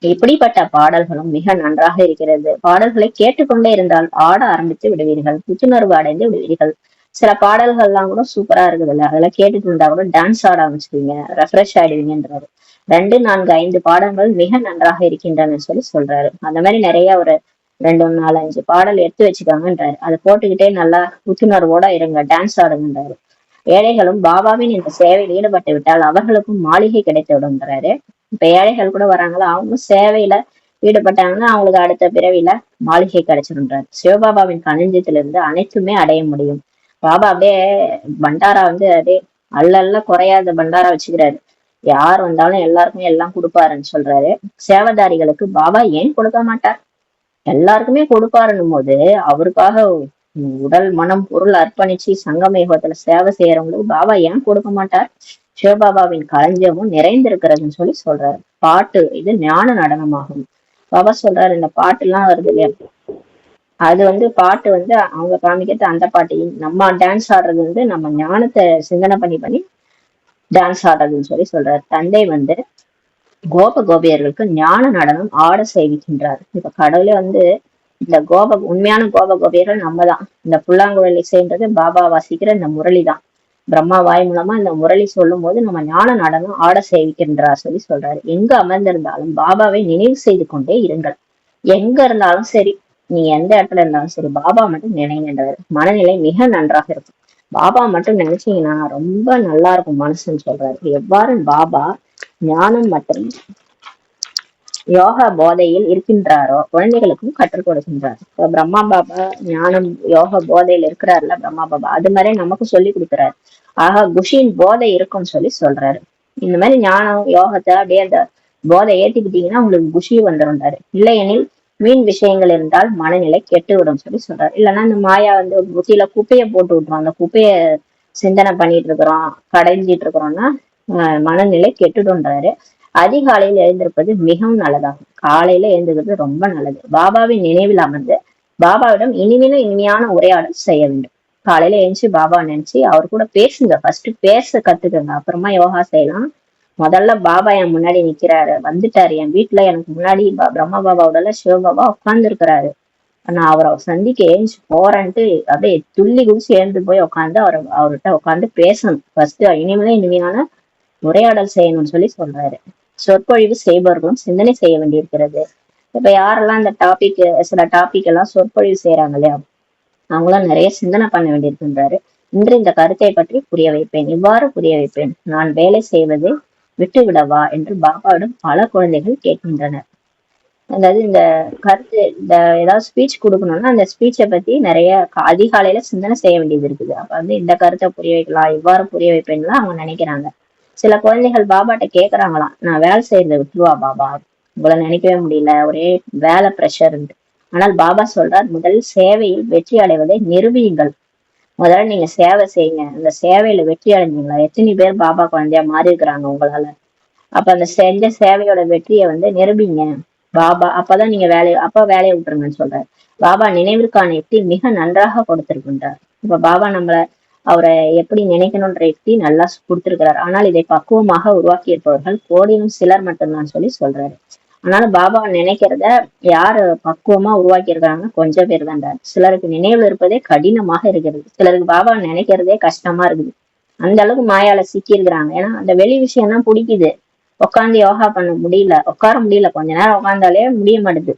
இப்படிப்பட்ட பாடல்களும் மிக நன்றாக இருக்கிறது. பாடல்களை கேட்டுக்கொண்டே இருந்தால் ஆட ஆரம்பித்து விடுவீர்கள், புத்துணர்வு அடைந்து விடுவீர்கள். சில பாடல்கள் எல்லாம் கூட சூப்பரா இருக்குதுல்ல, அதெல்லாம் கேட்டுட்டு இருந்தா கூட டான்ஸ் ஆட ஆரம்பிச்சுவீங்க, ரெஃப்ரெஷ் ஆயிடுவீங்கன்றாரு. 2, 4, 5 பாடல்கள் மிக நன்றாக இருக்கின்றன சொல்றாரு. அந்த மாதிரி நிறைய ஒரு 2, 4, 5 பாடல் எடுத்து வச்சுக்காங்கன்றாரு. அதை போட்டுக்கிட்டே நல்லா புத்துணர்வோட இருங்க, டான்ஸ் ஆடுங்கன்றாரு. ஏழைகளும் பாபாவின் இந்த சேவையில் ஈடுபட்டு விட்டால் அவர்களுக்கும் மாளிகை கிடைத்து விடுன்றாரு. இப்ப ஏழைகள் கூட வராங்களா, அவங்களும் சேவையில ஈடுபட்டாங்கன்னா அவங்களுக்கு அடுத்த பிறவில மாளிகை கிடைச்சிருன்றாரு. சிவபாபாவின் களஞ்சியத்திலிருந்து அனைத்துமே அடைய முடியும். பாபா அப்படியே பண்டாரா அப்படியே அல்ல குறையாத பண்டாரா வச்சுக்கிறாரு. யார் வந்தாலும் எல்லாருக்குமே எல்லாம் கொடுப்பாருன்னு சொல்றாரு. சேவதாரிகளுக்கு பாபா ஏன் கொடுக்க மாட்டார்? எல்லாருக்குமே கொடுப்பாருன்னும் போது அவருக்காக உடல் மனம் பொருள் அர்ப்பணிச்சு சங்கமயுகத்துல சேவை செய்யறவங்களுக்கு பாபா ஏன் கொடுக்க மாட்டார்? சிவபாபாவின் களஞ்சியமும் நிறைந்திருக்கிறதுன்னு சொல்றாரு. பாட்டு இது ஞான நடனமாகும். பாபா சொல்றாரு, இந்த பாட்டு எல்லாம் வருது இல்லையா, அது பாட்டு அவங்க காமிக்கிறது அந்த பாட்டு. நம்ம டான்ஸ் ஆடுறது நம்ம ஞானத்தை சிந்தனை பண்ணி டான்ஸ் ஆடுறதுன்னு சொல்றாரு. தந்தை கோப கோபியர்களுக்கு ஞான நடனம் ஆட செய்விக்கின்றார். இப்ப கடவுளே இந்த உண்மையான கோப கோபியர்கள் நம்ம தான். இந்த புல்லாங்குழல் இசைன்றது பாபா வாசிக்கிற இந்த முரளி தான். பிரம்மா வாய் மூலமா இந்த முரளி சொல்லும் போது நம்ம ஞான நடனம் ஆட செய்விக்கின்றார் சொல்றாரு. எங்க அமர்ந்திருந்தாலும் பாபாவை நினைவு செய்து கொண்டே இருங்கள். எங்க இருந்தாலும் சரி, நீ எந்த இடத்துல இருந்தாலும் சரி, பாபா மட்டும் நினைங்கன்றாரு. மனநிலை மிக நன்றாக இருக்கும். பாபா மட்டும் நினைச்சீங்கன்னா ரொம்ப நல்லா இருக்கும் மனசுன்னு சொல்றாரு. எவ்வாறு பாபா ஞானம் மற்றும் யோகா போதையில் இருக்கின்றாரோ குழந்தைகளுக்கும் கற்றுக் கொடுக்கின்றார். இப்ப பிரம்மா பாபா ஞானம் யோகா போதையில் இருக்கிறாருல பிரம்மா பாபா, அது மாதிரி நமக்கு சொல்லி கொடுக்கிறாரு. ஆக குஷியின் போதை இருக்கும்னு சொல்றாரு. இந்த மாதிரி ஞானம் யோகத்தை அப்படியே அந்த போதை ஏத்திக்கிட்டீங்கன்னா உங்களுக்கு குஷி வந்துடும்ட்டாரு. இல்லையெனில் மீன் விஷயங்கள் இருந்தால் மனநிலை கெட்டு விடும் சொல்லி சொல்றாரு. இல்லைன்னா இந்த மாயா வந்து புத்தியில குப்பையை போட்டு விட்டுரும். அந்த குப்பைய சிந்தனை பண்ணிட்டு இருக்கிறோம், கடைஞ்சிட்டு இருக்கிறோம்னா மனநிலை கெட்டுடும்ன்றாரு. அதிகாலையில் எழுந்திருப்பது மிகவும் நல்லதாகும். காலையில எழுந்திருக்கிறது ரொம்ப நல்லது. பாபாவின் நினைவில் அமர்ந்து பாபாவிடம் இனிமையிலும் இனிமையான உரையாடல் செய்ய வேண்டும். காலையில எழுந்துச்சு பாபா நினைச்சு அவர் கூட பேசுங்க. ஃபர்ஸ்ட் பேச கத்துக்கங்க, அப்புறமா யோகா செய்யலாம். முதல்ல பாபா என் முன்னாடி நிக்கிறாரு, வந்துட்டாரு என் வீட்டுல, எனக்கு முன்னாடி பிரம்மா பாபாவோட சிவபாபா உட்கார்ந்து இருக்கிறாரு. நான் அவரை சந்திக்க ஏஞ்சி போறேன்ட்டு அப்படியே துள்ளி குதிச்சு எழுந்து போய் உட்காந்து அவர்கிட்ட உட்காந்து பேசணும். ஃபர்ஸ்ட் இனிமேல இனிமையான உரையாடல் செய்யணும்னு சொல்லி சொல்றாரு. சொற்பொழிவு செய்பவர்களும் சிந்தனை செய்ய வேண்டியிருக்கிறது. இப்ப யாரெல்லாம் இந்த சில டாபிக் எல்லாம் சொற்பொழிவு செய்யறாங்க இல்லையா, அவங்களாம் நிறைய சிந்தனை பண்ண வேண்டியிருக்கின்றாரு. இன்று இந்த கருத்தை பற்றி புரிய வைப்பேன், இவ்வாறு புரிய வைப்பேன். நான் வேலை செய்வதை விட்டு விடவா என்று பாபாவிடம் பல குழந்தைகள் கேட்கின்றனர். அதாவது இந்த கருத்து, இந்த ஏதாவது ஸ்பீச் கொடுக்கணும்னா அந்த ஸ்பீச்சை பத்தி நிறைய அதிகாலையில சிந்தனை செய்ய வேண்டியது இருக்குது. அப்ப வந்து இந்த கருத்தை புரிய வைக்கலாம், இவ்வாறு புரிய வைப்பேன்லாம் அவங்க நினைக்கிறாங்க. சில குழந்தைகள் பாபாட்ட கேக்குறாங்களாம், நான் வேலை செய்யறதை விட்டுருவா பாபா, உங்களை நினைக்கவே முடியல, ஒரே வேலை ப்ரெஷர். ஆனால் பாபா சொல்றார், முதலில் சேவையில் வெற்றி அடைவதை நிரூபியுங்கள். முதல்ல நீங்க சேவை செய்யுங்க. அந்த சேவையில வெற்றி அடைஞ்சீங்களா? எத்தனை பேர் பாபா குழந்தையா மாறி இருக்கிறாங்க உங்களால? அப்ப அந்த செஞ்ச சேவையோட வெற்றியை வந்து நிரூபிங்க பாபா, அப்பதான் நீங்க வேலையை விட்டுருங்கன்னு சொல்றாரு. பாபா நினைவிற்கான யுக்தி மிக நன்றாக கொடுத்திருக்கின்றார். இப்ப பாபா அவரை எப்படி நினைக்கணும்ன்ற யுக்தி நல்லா கொடுத்திருக்கிறார். ஆனால் இதை பக்குவமாக உருவாக்கி இருப்பவர்கள் கோடியும் சிலர் மட்டும்தான் சொல்லி சொல்றாரு. ஆனாலும் பாபா நினைக்கிறத யாரு பக்குவமா உருவாக்கி இருக்காங்கன்னா கொஞ்சம் பேர் தான். சிலருக்கு நினைவுல இருப்பதே கடினமாக இருக்கிறது. சிலருக்கு பாபா நினைக்கிறதே கஷ்டமா இருக்குது. அந்த அளவுக்கு மாயால சிக்கி இருக்கிறாங்க. ஏன்னா அந்த வெளி விஷயம் தான் பிடிக்குது. உட்காந்து யோகா பண்ண முடியல, உட்கார முடியல, கொஞ்ச நேரம் உட்காந்தாலே முடிய மாட்டுது.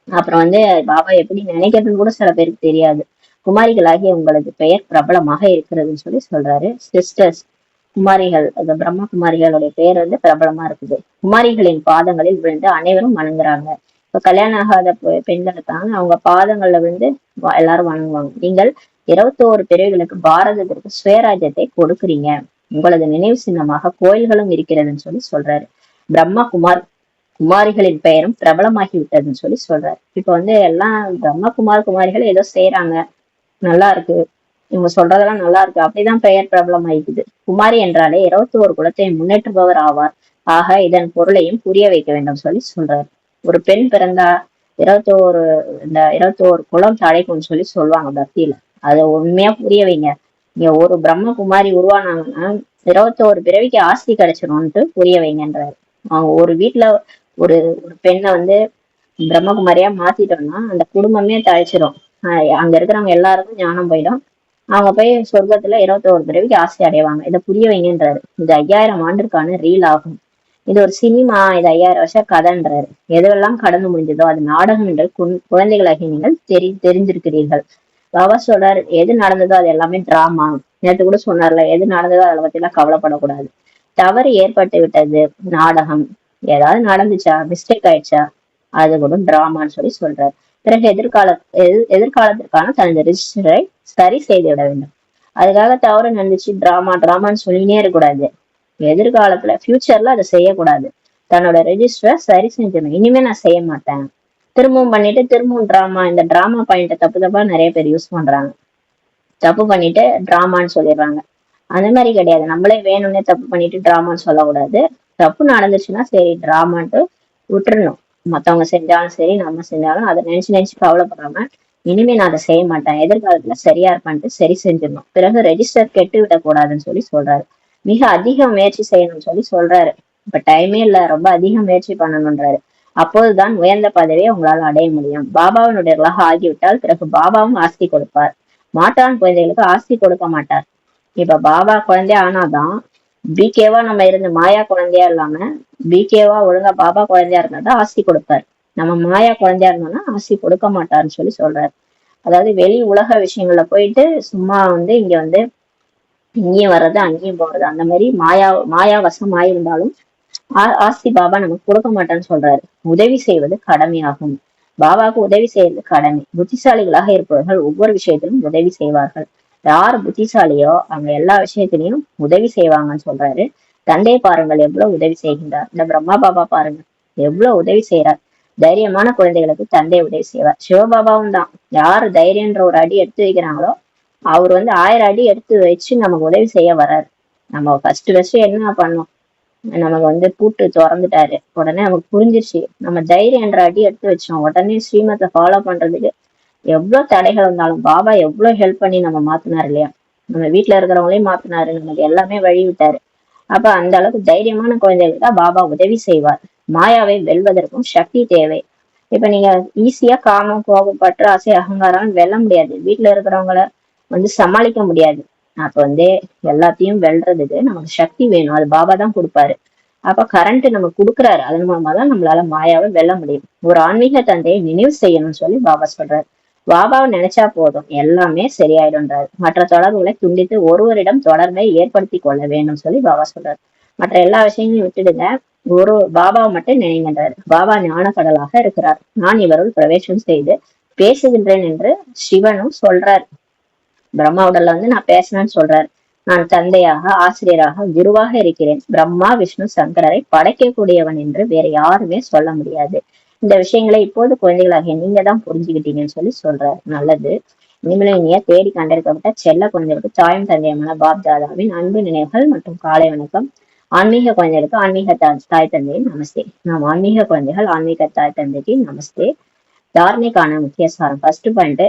அப்புறம் வந்து பாபா எப்படி நினைக்கிறதுன்னு கூட சில பேருக்கு தெரியாது. குமாரிகளாகிய உங்களது பெயர் பிரபலமாக இருக்கிறதுன்னு சொல்லி சொல்றாரு. சிஸ்டர்ஸ், குமாரிகள், அந்த பிரம்ம குமாரிகளுடைய பெயர் வந்து பிரபலமா இருக்குது. குமாரிகளின் பாதங்களில் விழுந்து அனைவரும் வணங்குறாங்க. இப்ப கல்யாணம் ஆகாத பெண்கள் இருக்காங்க, அவங்க பாதங்கள்ல விழுந்து எல்லாரும் வணங்குவாங்க. நீங்கள் 21 பிறவிகளுக்கு பாரதத்திற்கு சுயராஜ்யத்தை கொடுக்குறீங்க. உங்களது நினைவு சின்னமாக கோயில்களும் இருக்கிறதுன்னு சொல்லி சொல்றாரு. பிரம்மா குமாரிகளின் பெயரும் பிரபலமாகி விட்டதுன்னு சொல்லி சொல்றாரு. இப்ப வந்து எல்லாம் குமாரிகள் ஏதோ செய்யறாங்க, நல்லா இருக்கு, இவங்க சொல்றதெல்லாம் நல்லா இருக்கு, அப்படிதான் பெயர் பிரபலம் ஆயிக்குது. குமாரி என்றாலே 21 குலத்தை முன்னேற்றுபவர் ஆவார். ஆக இதன் பொருளையும் புரிய வைக்க வேண்டும் சொல்லி சொல்றாரு. ஒரு பெண் பிறந்தா 21 குலம் தடைக்கும்னு சொல்லி சொல்லுவாங்க பக்தியில. அதை உண்மையா புரிய வைங்க. இங்க ஒரு பிரம்ம குமாரி உருவானாங்கன்னா 21 பிறவிக்கு ஆஸ்தி கிடைச்சிரும்ன்ட்டு புரிய வைங்கன்றாரு. அவங்க ஒரு வீட்டுல ஒரு பெண்ணை வந்து பிரம்மகுமாரியா மாத்திட்டோம்னா அந்த குடும்பமே தழைச்சிடும். அங்க இருக்கிறவங்க எல்லாருக்கும் ஞானம் போயிடும். அவங்க போய் சொர்க்கத்துல 21 பிறவிக்கு ஆசை அடைவாங்க. இதை புரிய வைங்கன்றாரு. இது 5000 ஆண்டிற்கான ரீல் ஆகும். இது ஒரு சினிமா, இது 5000 வருஷம் கதைன்றாரு. எதுவெல்லாம் கடந்து முடிஞ்சதோ அது நாடகம் என்று குழந்தைகளாகி நீங்கள் தெரிஞ்சிருக்கிறீர்கள். பாபா சொல்றாரு, எது நடந்ததோ அது எல்லாமே டிராமா. நேற்று கூட சொன்னார்ல, எது நடந்ததோ அதை பத்தி எல்லாம் கவலைப்படக்கூடாது. தவறு ஏற்பட்டு விட்டது, நாடகம். ஏதாவது நடந்துச்சா, மிஸ்டேக் ஆயிடுச்சா, அது கூட டிராமான்னு சொல்லி சொல்றாரு. பிறகு எதிர்காலத்திற்கான தனது ரிஜிஸ்டரை சரி செய்து விட வேண்டும். அதுக்காக தவறு நடந்துச்சு டிராமான்னு சொல்லினே இருக்கக்கூடாது. எதிர்காலத்துல ஃபியூச்சர்ல அதை செய்யக்கூடாது. தன்னோட ரெஜிஸ்டரை சரி செஞ்சிடணும். இனிமே நான் செய்ய மாட்டேன், திரும்பவும் பண்ணிட்டு திரும்பவும் டிராமா. இந்த டிராமா பாயிண்ட தப்பா நிறைய பேர் யூஸ் பண்றாங்க. தப்பு பண்ணிட்டு டிராமான்னு சொல்லிடுறாங்க. அந்த மாதிரி கிடையாது. நம்மளே வேணும்னே தப்பு பண்ணிட்டு டிராமான்னு சொல்லக்கூடாது. தப்பு நடந்துச்சுன்னா சரி டிராமான்ட்டு விட்டுறணும். மத்தவங்க செஞ்சாலும் சரி நம்ம செஞ்சாலும் அதை நினைச்சு கவலைப்படாம இனிமே நான் அதை செய்ய மாட்டேன், எதிர்காலத்துல சரியா இருப்பான்ட்டு சரி செஞ்சிடணும். பிறகு ரெஜிஸ்டர் கெட்டு விடக்கூடாதுன்னு சொல்லி சொல்றாரு. மிக அதிக முயற்சி செய்யணும்னு சொல்லி சொல்றாரு. இப்ப டைமே இல்ல, ரொம்ப அதிக முயற்சி பண்ணணும்ன்றாரு. அப்போதுதான் உயர்ந்த பதவியை உங்களால் அடைய முடியும். பாபாவினுடையவர்களாக ஆகிவிட்டால் பிறகு பாபாவும் ஆஸ்தி கொடுப்பார். மாட்டான் குழந்தைகளுக்கு ஆஸ்தி கொடுக்க மாட்டார். இப்ப பாபா குழந்தையா ஆனாதான் பிகேவா நம்ம இருந்து மாயா குழந்தையா இல்லாம பிகேவா ஒழுங்கா பாபா குழந்தையா இருந்தாதான் ஆஸ்தி கொடுப்பார். நம்ம மாயா குழந்தையா இருந்தோம்னா ஆஸ்தி கொடுக்க மாட்டாருன்னு சொல்லி சொல்றாரு. அதாவது வெளி உலக விஷயங்கள்ல போயிட்டு சும்மா வந்து இங்க வந்து இங்கேயும் வர்றது அங்கேயும் போறது, அந்த மாதிரி மாயா வசம் ஆயிருந்தாலும் ஆஸ்தி பாபா நமக்கு கொடுக்க மாட்டான்னு சொல்றாரு. உதவி செய்வது கடமையாகும். பாபாவுக்கு உதவி செய்யறது கடமை. புத்திசாலிகளாக இருப்பவர்கள் ஒவ்வொரு விஷயத்திலும் உதவி செய்வார்கள். யார் புத்திசாலியோ அவங்க எல்லா விஷயத்திலையும் உதவி செய்வாங்கன்னு சொல்றாரு. தந்தை பாருங்கள் எவ்வளவு உதவி செய்கின்றார். இந்த பிரம்மா பாபா பாருங்க எவ்வளவு உதவி செய்யறார். தைரியமான குழந்தைகளுக்கு தந்தை உதவி செய்வார். சிவபாபாவும் தான். யாரு தைரியன்ற ஒரு அடி எடுத்து வைக்கிறாங்களோ அவர் 1000 அடி எடுத்து வச்சு நமக்கு உதவி செய்ய வர்றாரு. நம்ம ஃபர்ஸ்ட் என்ன பண்ணோம், நமக்கு பூட்டு திறந்துட்டாரு. உடனே நமக்கு புரிஞ்சிருச்சு. நம்ம தைரியம் என்ற அடி எடுத்து வச்சோம். உடனே ஸ்ரீமத்தை ஃபாலோ பண்றதுக்கு எவ்வளவு தடைகள் வந்தாலும் பாபா எவ்வளவு ஹெல்ப் பண்ணி நம்ம மாத்தினாரு இல்லையா. நம்ம வீட்டுல இருக்கிறவங்களையும் மாத்தினாரு, நமக்கு எல்லாமே வழி விட்டாரு. அப்ப அந்த அளவுக்கு தைரியமான குழந்தைகளுக்கு தான் பாபா உதவி செய்வார். மாயாவை வெல்வதற்கும் சக்தி தேவை. இப்ப நீங்க ஈஸியா காமம், கோபம், பற்று, ஆசை, அகங்காரம் வெல்ல முடியாது. வீட்டுல இருக்கிறவங்கள சமாளிக்க முடியாது. அப்ப எல்லாத்தையும் வெல்றதுக்கு நமக்கு சக்தி வேணும். அது பாபா தான் கொடுப்பாரு. அப்ப கரண்ட் நம்ம கொடுக்குறாரு. அதன் மூலமா தான் நம்மளால மாயாவை வெல்ல முடியும். ஒரு ஆன்மீக தந்தையை நினைவு செய்யணும்னு சொல்லி பாபா சொல்றாரு. பாபாவை நினைச்சா போதும், எல்லாமே சரியாயிடும்ன்றாரு. மற்ற தொடர்புகளை துண்டித்து ஒருவரிடம் தொடர்பை ஏற்படுத்தி கொள்ள வேண்டும் சொல்லி பாபா சொல்றாரு. மற்ற எல்லா விஷயங்களையும் விட்டுடுங்க, ஒரு பாபாவை மட்டும் நினைங்கன்றாரு. பாபா ஞான கடலாக இருக்கிறார். நான் இவருள் பிரவேசம் செய்து பேசுகின்றேன் என்று சிவனும் சொல்றாரு. பிரம்மா உடல்ல நான் பேசினேன்னு சொல்றாரு. நான் தந்தையாக, ஆசிரியராக, குருவாக இருக்கிறேன். பிரம்மா, விஷ்ணு, சங்கரரை படைக்கக்கூடியவன் என்று வேற யாருமே சொல்ல முடியாது. இந்த விஷயங்களை இப்போது குழந்தைகளாகிய நீங்க தான் புரிஞ்சுக்கிட்டீங்கன்னு சொல்லி சொல்றாரு. நல்லது. இனிமேலும் இனிய தேடி கண்டெடுக்கப்பட்ட செல்ல குழந்தைகளுக்கு தாயும் தந்தையமான பாப் தாதாவின் அன்பு நினைவுகள் மற்றும் காலை வணக்கம். ஆன்மீக குழந்தைகளுக்கு ஆன்மீக தாய் தந்தையின் நமஸ்தே. நாம் ஆன்மீக குழந்தைகள் ஆன்மீக தாய் தந்தைக்கு நமஸ்தே. தாரணைக்கான முக்கிய சாரம். ஃபர்ஸ்ட் பாயிண்ட்,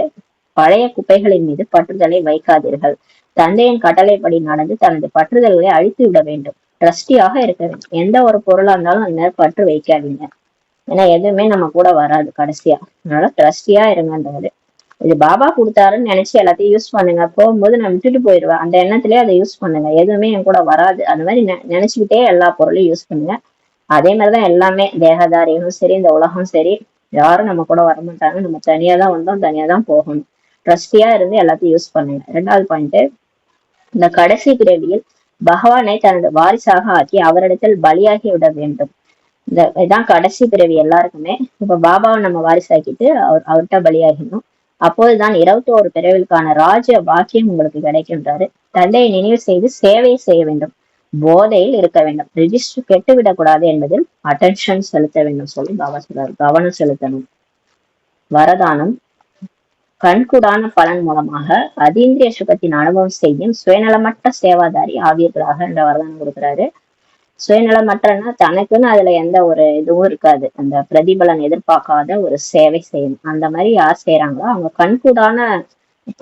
பழைய குப்பைகளின் மீது பற்றுதலை வைக்காதீர்கள். தந்தையின் கட்டளைப்படி நடந்து தனது பற்றுதல்களை அழித்து விட வேண்டும். ட்ரஸ்டியாக இருக்க வேண்டும். எந்த ஒரு பொருளா இருந்தாலும் அந்த பற்று வைக்காதீங்க. ஏன்னா எதுவுமே நம்ம கூட வராது கடைசியா. அதனால ட்ரஸ்டியா இருங்கன்றாரு. இது பாபா கொடுத்தாருன்னு நினைச்சு எல்லாத்தையும் யூஸ் பண்ணுங்க. போகும்போது நான் விட்டுட்டு போயிடுவேன், அந்த எண்ணத்திலேயே அதை யூஸ் பண்ணுங்க. எதுவுமே என் கூட வராது அந்த மாதிரி நினைச்சுக்கிட்டே எல்லா பொருளையும் யூஸ் பண்ணுங்க. அதே மாதிரிதான் எல்லாமே, தேகதாரிகளும் சரி, இந்த உலகம் சரி, யாரும் நம்ம கூட வரமாட்டாங்க. நம்ம தனியா தான் வந்தோம், தனியா தான் போகணும். ட்ரஸ்டியா இருந்து எல்லாத்தையும் யூஸ் பண்ணுங்க. 2வது பாயிண்ட், இந்த கடைசி பிறவியில் பகவானை தனது வாரிசாக ஆக்கி அவரிடத்தில் பலியாகி விட வேண்டும். இதான் கடைசி பிறவி எல்லாருக்குமே. இப்ப பாபாவை நம்ம வாரிசாக்கிட்டு அவர்கிட்ட பலியாகணும். அப்போதுதான் 21 பிறவிற்கான ராஜ பாக்கியம் உங்களுக்கு கிடைக்கின்றாரு. தந்தையை நினைவு செய்து சேவை செய்ய வேண்டும். போதையில் இருக்க வேண்டும். ரிஜிஸ்டர் கெட்டுவிடக்கூடாது என்பதில் அட்டென்ஷன் செலுத்த வேண்டும் சொல்லி பாபா சொல்றாரு. கவனம் செலுத்தணும். வரதானம், கண்கூடான பலன் மூலமாக அதீந்திரிய சுகத்தின் அனுபவம் செய்யும் சுயநலமற்ற சேவாதாரி ஆவியர்களாக என்ற வரதானம் கொடுக்குறாரு. சுயநலமற்றன்னா தனக்குன்னு அதுல எந்த ஒரு இதுவும் இருக்காது. அந்த பிரதிபலன் எதிர்பார்க்காத ஒரு சேவை செய்யணும். அந்த மாதிரி யார் செய்யறாங்களோ அவங்க கண்கூடான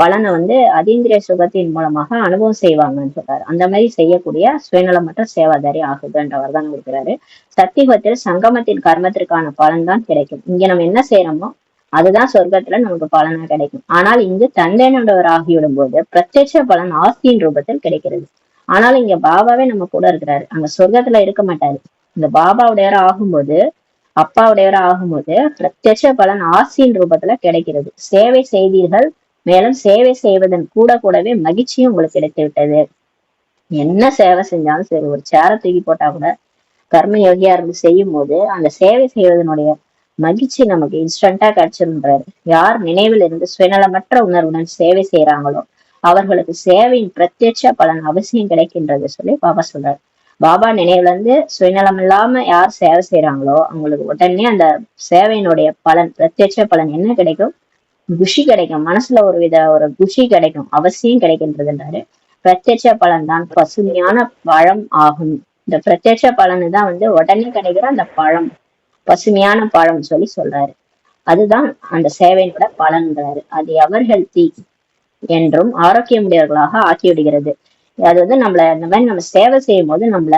பலனை அதீந்திரிய சுகத்தின் மூலமாக அனுபவம் செய்வாங்கன்னு சொல்றாரு. அந்த மாதிரி செய்யக்கூடிய சுயநலமற்ற சேவாதாரி ஆகுதுன்ற வரதானம் கொடுக்குறாரு. சத்தியுகத்தில் சங்கமத்தின் கர்மத்திற்கான பலன் தான் கிடைக்கும். இங்க நம்ம என்ன செய்யறோமோ அதுதான் சொர்க்கத்துல நமக்கு பலனா கிடைக்கும். ஆனால் இங்கு தந்தையினோட ஆகிவிடும் போது பிரத்யட்ச பலன் ஆஸ்தியின் ரூபத்தில் கிடைக்கிறது. ஆனாலும் இங்க பாபாவே நம்ம கூட இருக்கிறாரு. அங்க சொர்க்கத்துல இருக்க மாட்டாரு. இந்த பாபாவுடையவரா ஆகும்போது, அப்பாவுடையவரா ஆகும்போது பிரத்யட்ச பலன் ஆஸ்தியின் ரூபத்துல கிடைக்கிறது. சேவை செய்தீர்கள், மேலும் சேவை செய்வதன் கூடவே மகிழ்ச்சியும் உங்களுக்கு கிடைத்து விட்டது. என்ன சேவை செஞ்சாலும் சரி, ஒரு சேர தூக்கி போட்டா கூட கர்ம யோகியா இருந்து செய்யும் போது அந்த சேவை செய்வதனுடைய மகிழ்ச்சி நமக்கு இன்ஸ்டன்டா கிடைச்சிருன்றாரு. யார் நினைவில் இருந்து சுயநலமற்ற உணர்வுடன் சேவை செய்யறாங்களோ அவர்களுக்கு சேவையின் பிரத்யட்ச பலன் அவசியம் கிடைக்கின்றது சொல்லி பாபா சொல்றாரு. பாபா நினைவுல இருந்து சுயநலம் இல்லாம யார் சேவை செய்யறாங்களோ அவங்களுக்கு உடனே அந்த சேவையினுடைய பலன், பிரத்யட்ச பலன் என்ன கிடைக்கும்? குஷி கிடைக்கும். மனசுல ஒரு குஷி கிடைக்கும், அவசியம் கிடைக்கின்றதுன்றாரு. பிரத்யட்ச பலன் தான் பசுமையான பழம் ஆகும். இந்த பிரத்யட்ச பலனு தான் உடனே கிடைக்கிற அந்த பழம், பசுமையான பழம் சொல்லி சொல்றாரு. அதுதான் அந்த சேவையினோட பலன்றாரு. அது எவர் ஹெல்த்தி என்றும் ஆரோக்கியமுடையவர்களாக ஆக்கிவிடுகிறது. அது நம்மள இந்த மாதிரி நம்ம சேவை செய்யும் போது நம்மள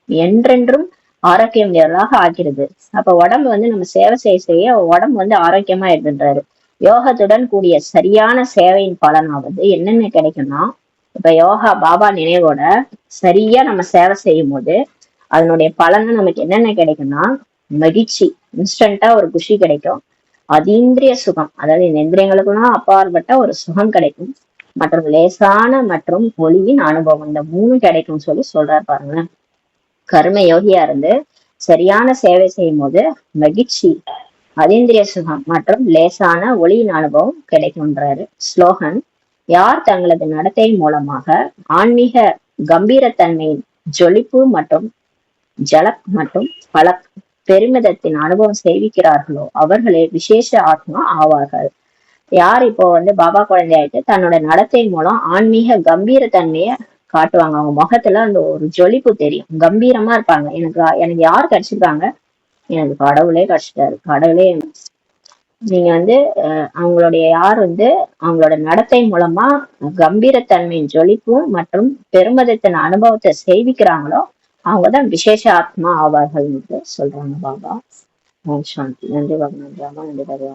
என்றென்றும் ஆரோக்கியமுடையவர்களாக ஆக்கிறது. அப்ப உடம்பு நம்ம சேவை செய்ய உடம்பு ஆரோக்கியமா இருக்கின்றாரு. யோகத்துடன் கூடிய சரியான சேவையின் பலனாவது என்னென்ன கிடைக்கும்னா, இப்ப யோகா பாபா நினைவோட சரியா நம்ம சேவை செய்யும் போது அதனுடைய பலனை நமக்கு என்னென்ன கிடைக்கும்னா, மகிழ்ச்சி, இன்ஸ்டன்டா ஒரு குஷி கிடைக்கும். அதீந்திரிய சுகம், அதாவது இந்த இந்திரியங்களுக்குலாம் அப்பாற்பட்ட ஒரு சுகம் கிடைக்கும். மற்றும் லேசான மற்றும் ஒளியின் அனுபவம், இந்த 3 கிடைக்கும் சொல்லி சொல்றாரு பாருங்க. கர்ம யோகியா இருந்து சரியான சேவை செய்யும் போது மகிழ்ச்சி, அதீந்திரிய சுகம் மற்றும் லேசான ஒளியின் அனுபவம் கிடைக்கும்ன்றாரு. ஸ்லோகன், யார் தங்களது நடத்தை மூலமாக ஆன்மீக கம்பீரத்தன்மையின் ஜொலிப்பு மற்றும் ஜலக் மற்றும் பலக் பெருமிதத்தின் அனுபவம் செய்விக்கிறார்களோ அவர்களே விசேஷ ஆத்மா ஆவார்கள். யார் இப்போ பாபா குழந்தையாயிட்டு தன்னோட நடத்தை மூலம் ஆன்மீக கம்பீர தன்மைய காட்டுவாங்க. அவங்க முகத்துல அந்த ஒரு ஜொலிப்பு தெரியும், கம்பீரமா இருப்பாங்க. எனக்கு எனக்கு யார் கிடைச்சிருக்காங்க, எனக்கு கடவுளே கிடைச்சிட்டாரு, கடவுளே. நீங்க அவங்களுடைய யார் அவங்களோட நடத்தை மூலமா கம்பீரத்தன்மையின் ஜொலிப்பும் மற்றும் பெருமிதத்தின் அனுபவத்தை செய்விக்கிறாங்களோ அவங்கதான் விசேஷ ஆத்மா ஆவார்கள் என்று சொல்றாங்க பாபா. ஓம் சாந்தி. நன்றி பாபா, நன்றி பாபா, நன்றி பாபா.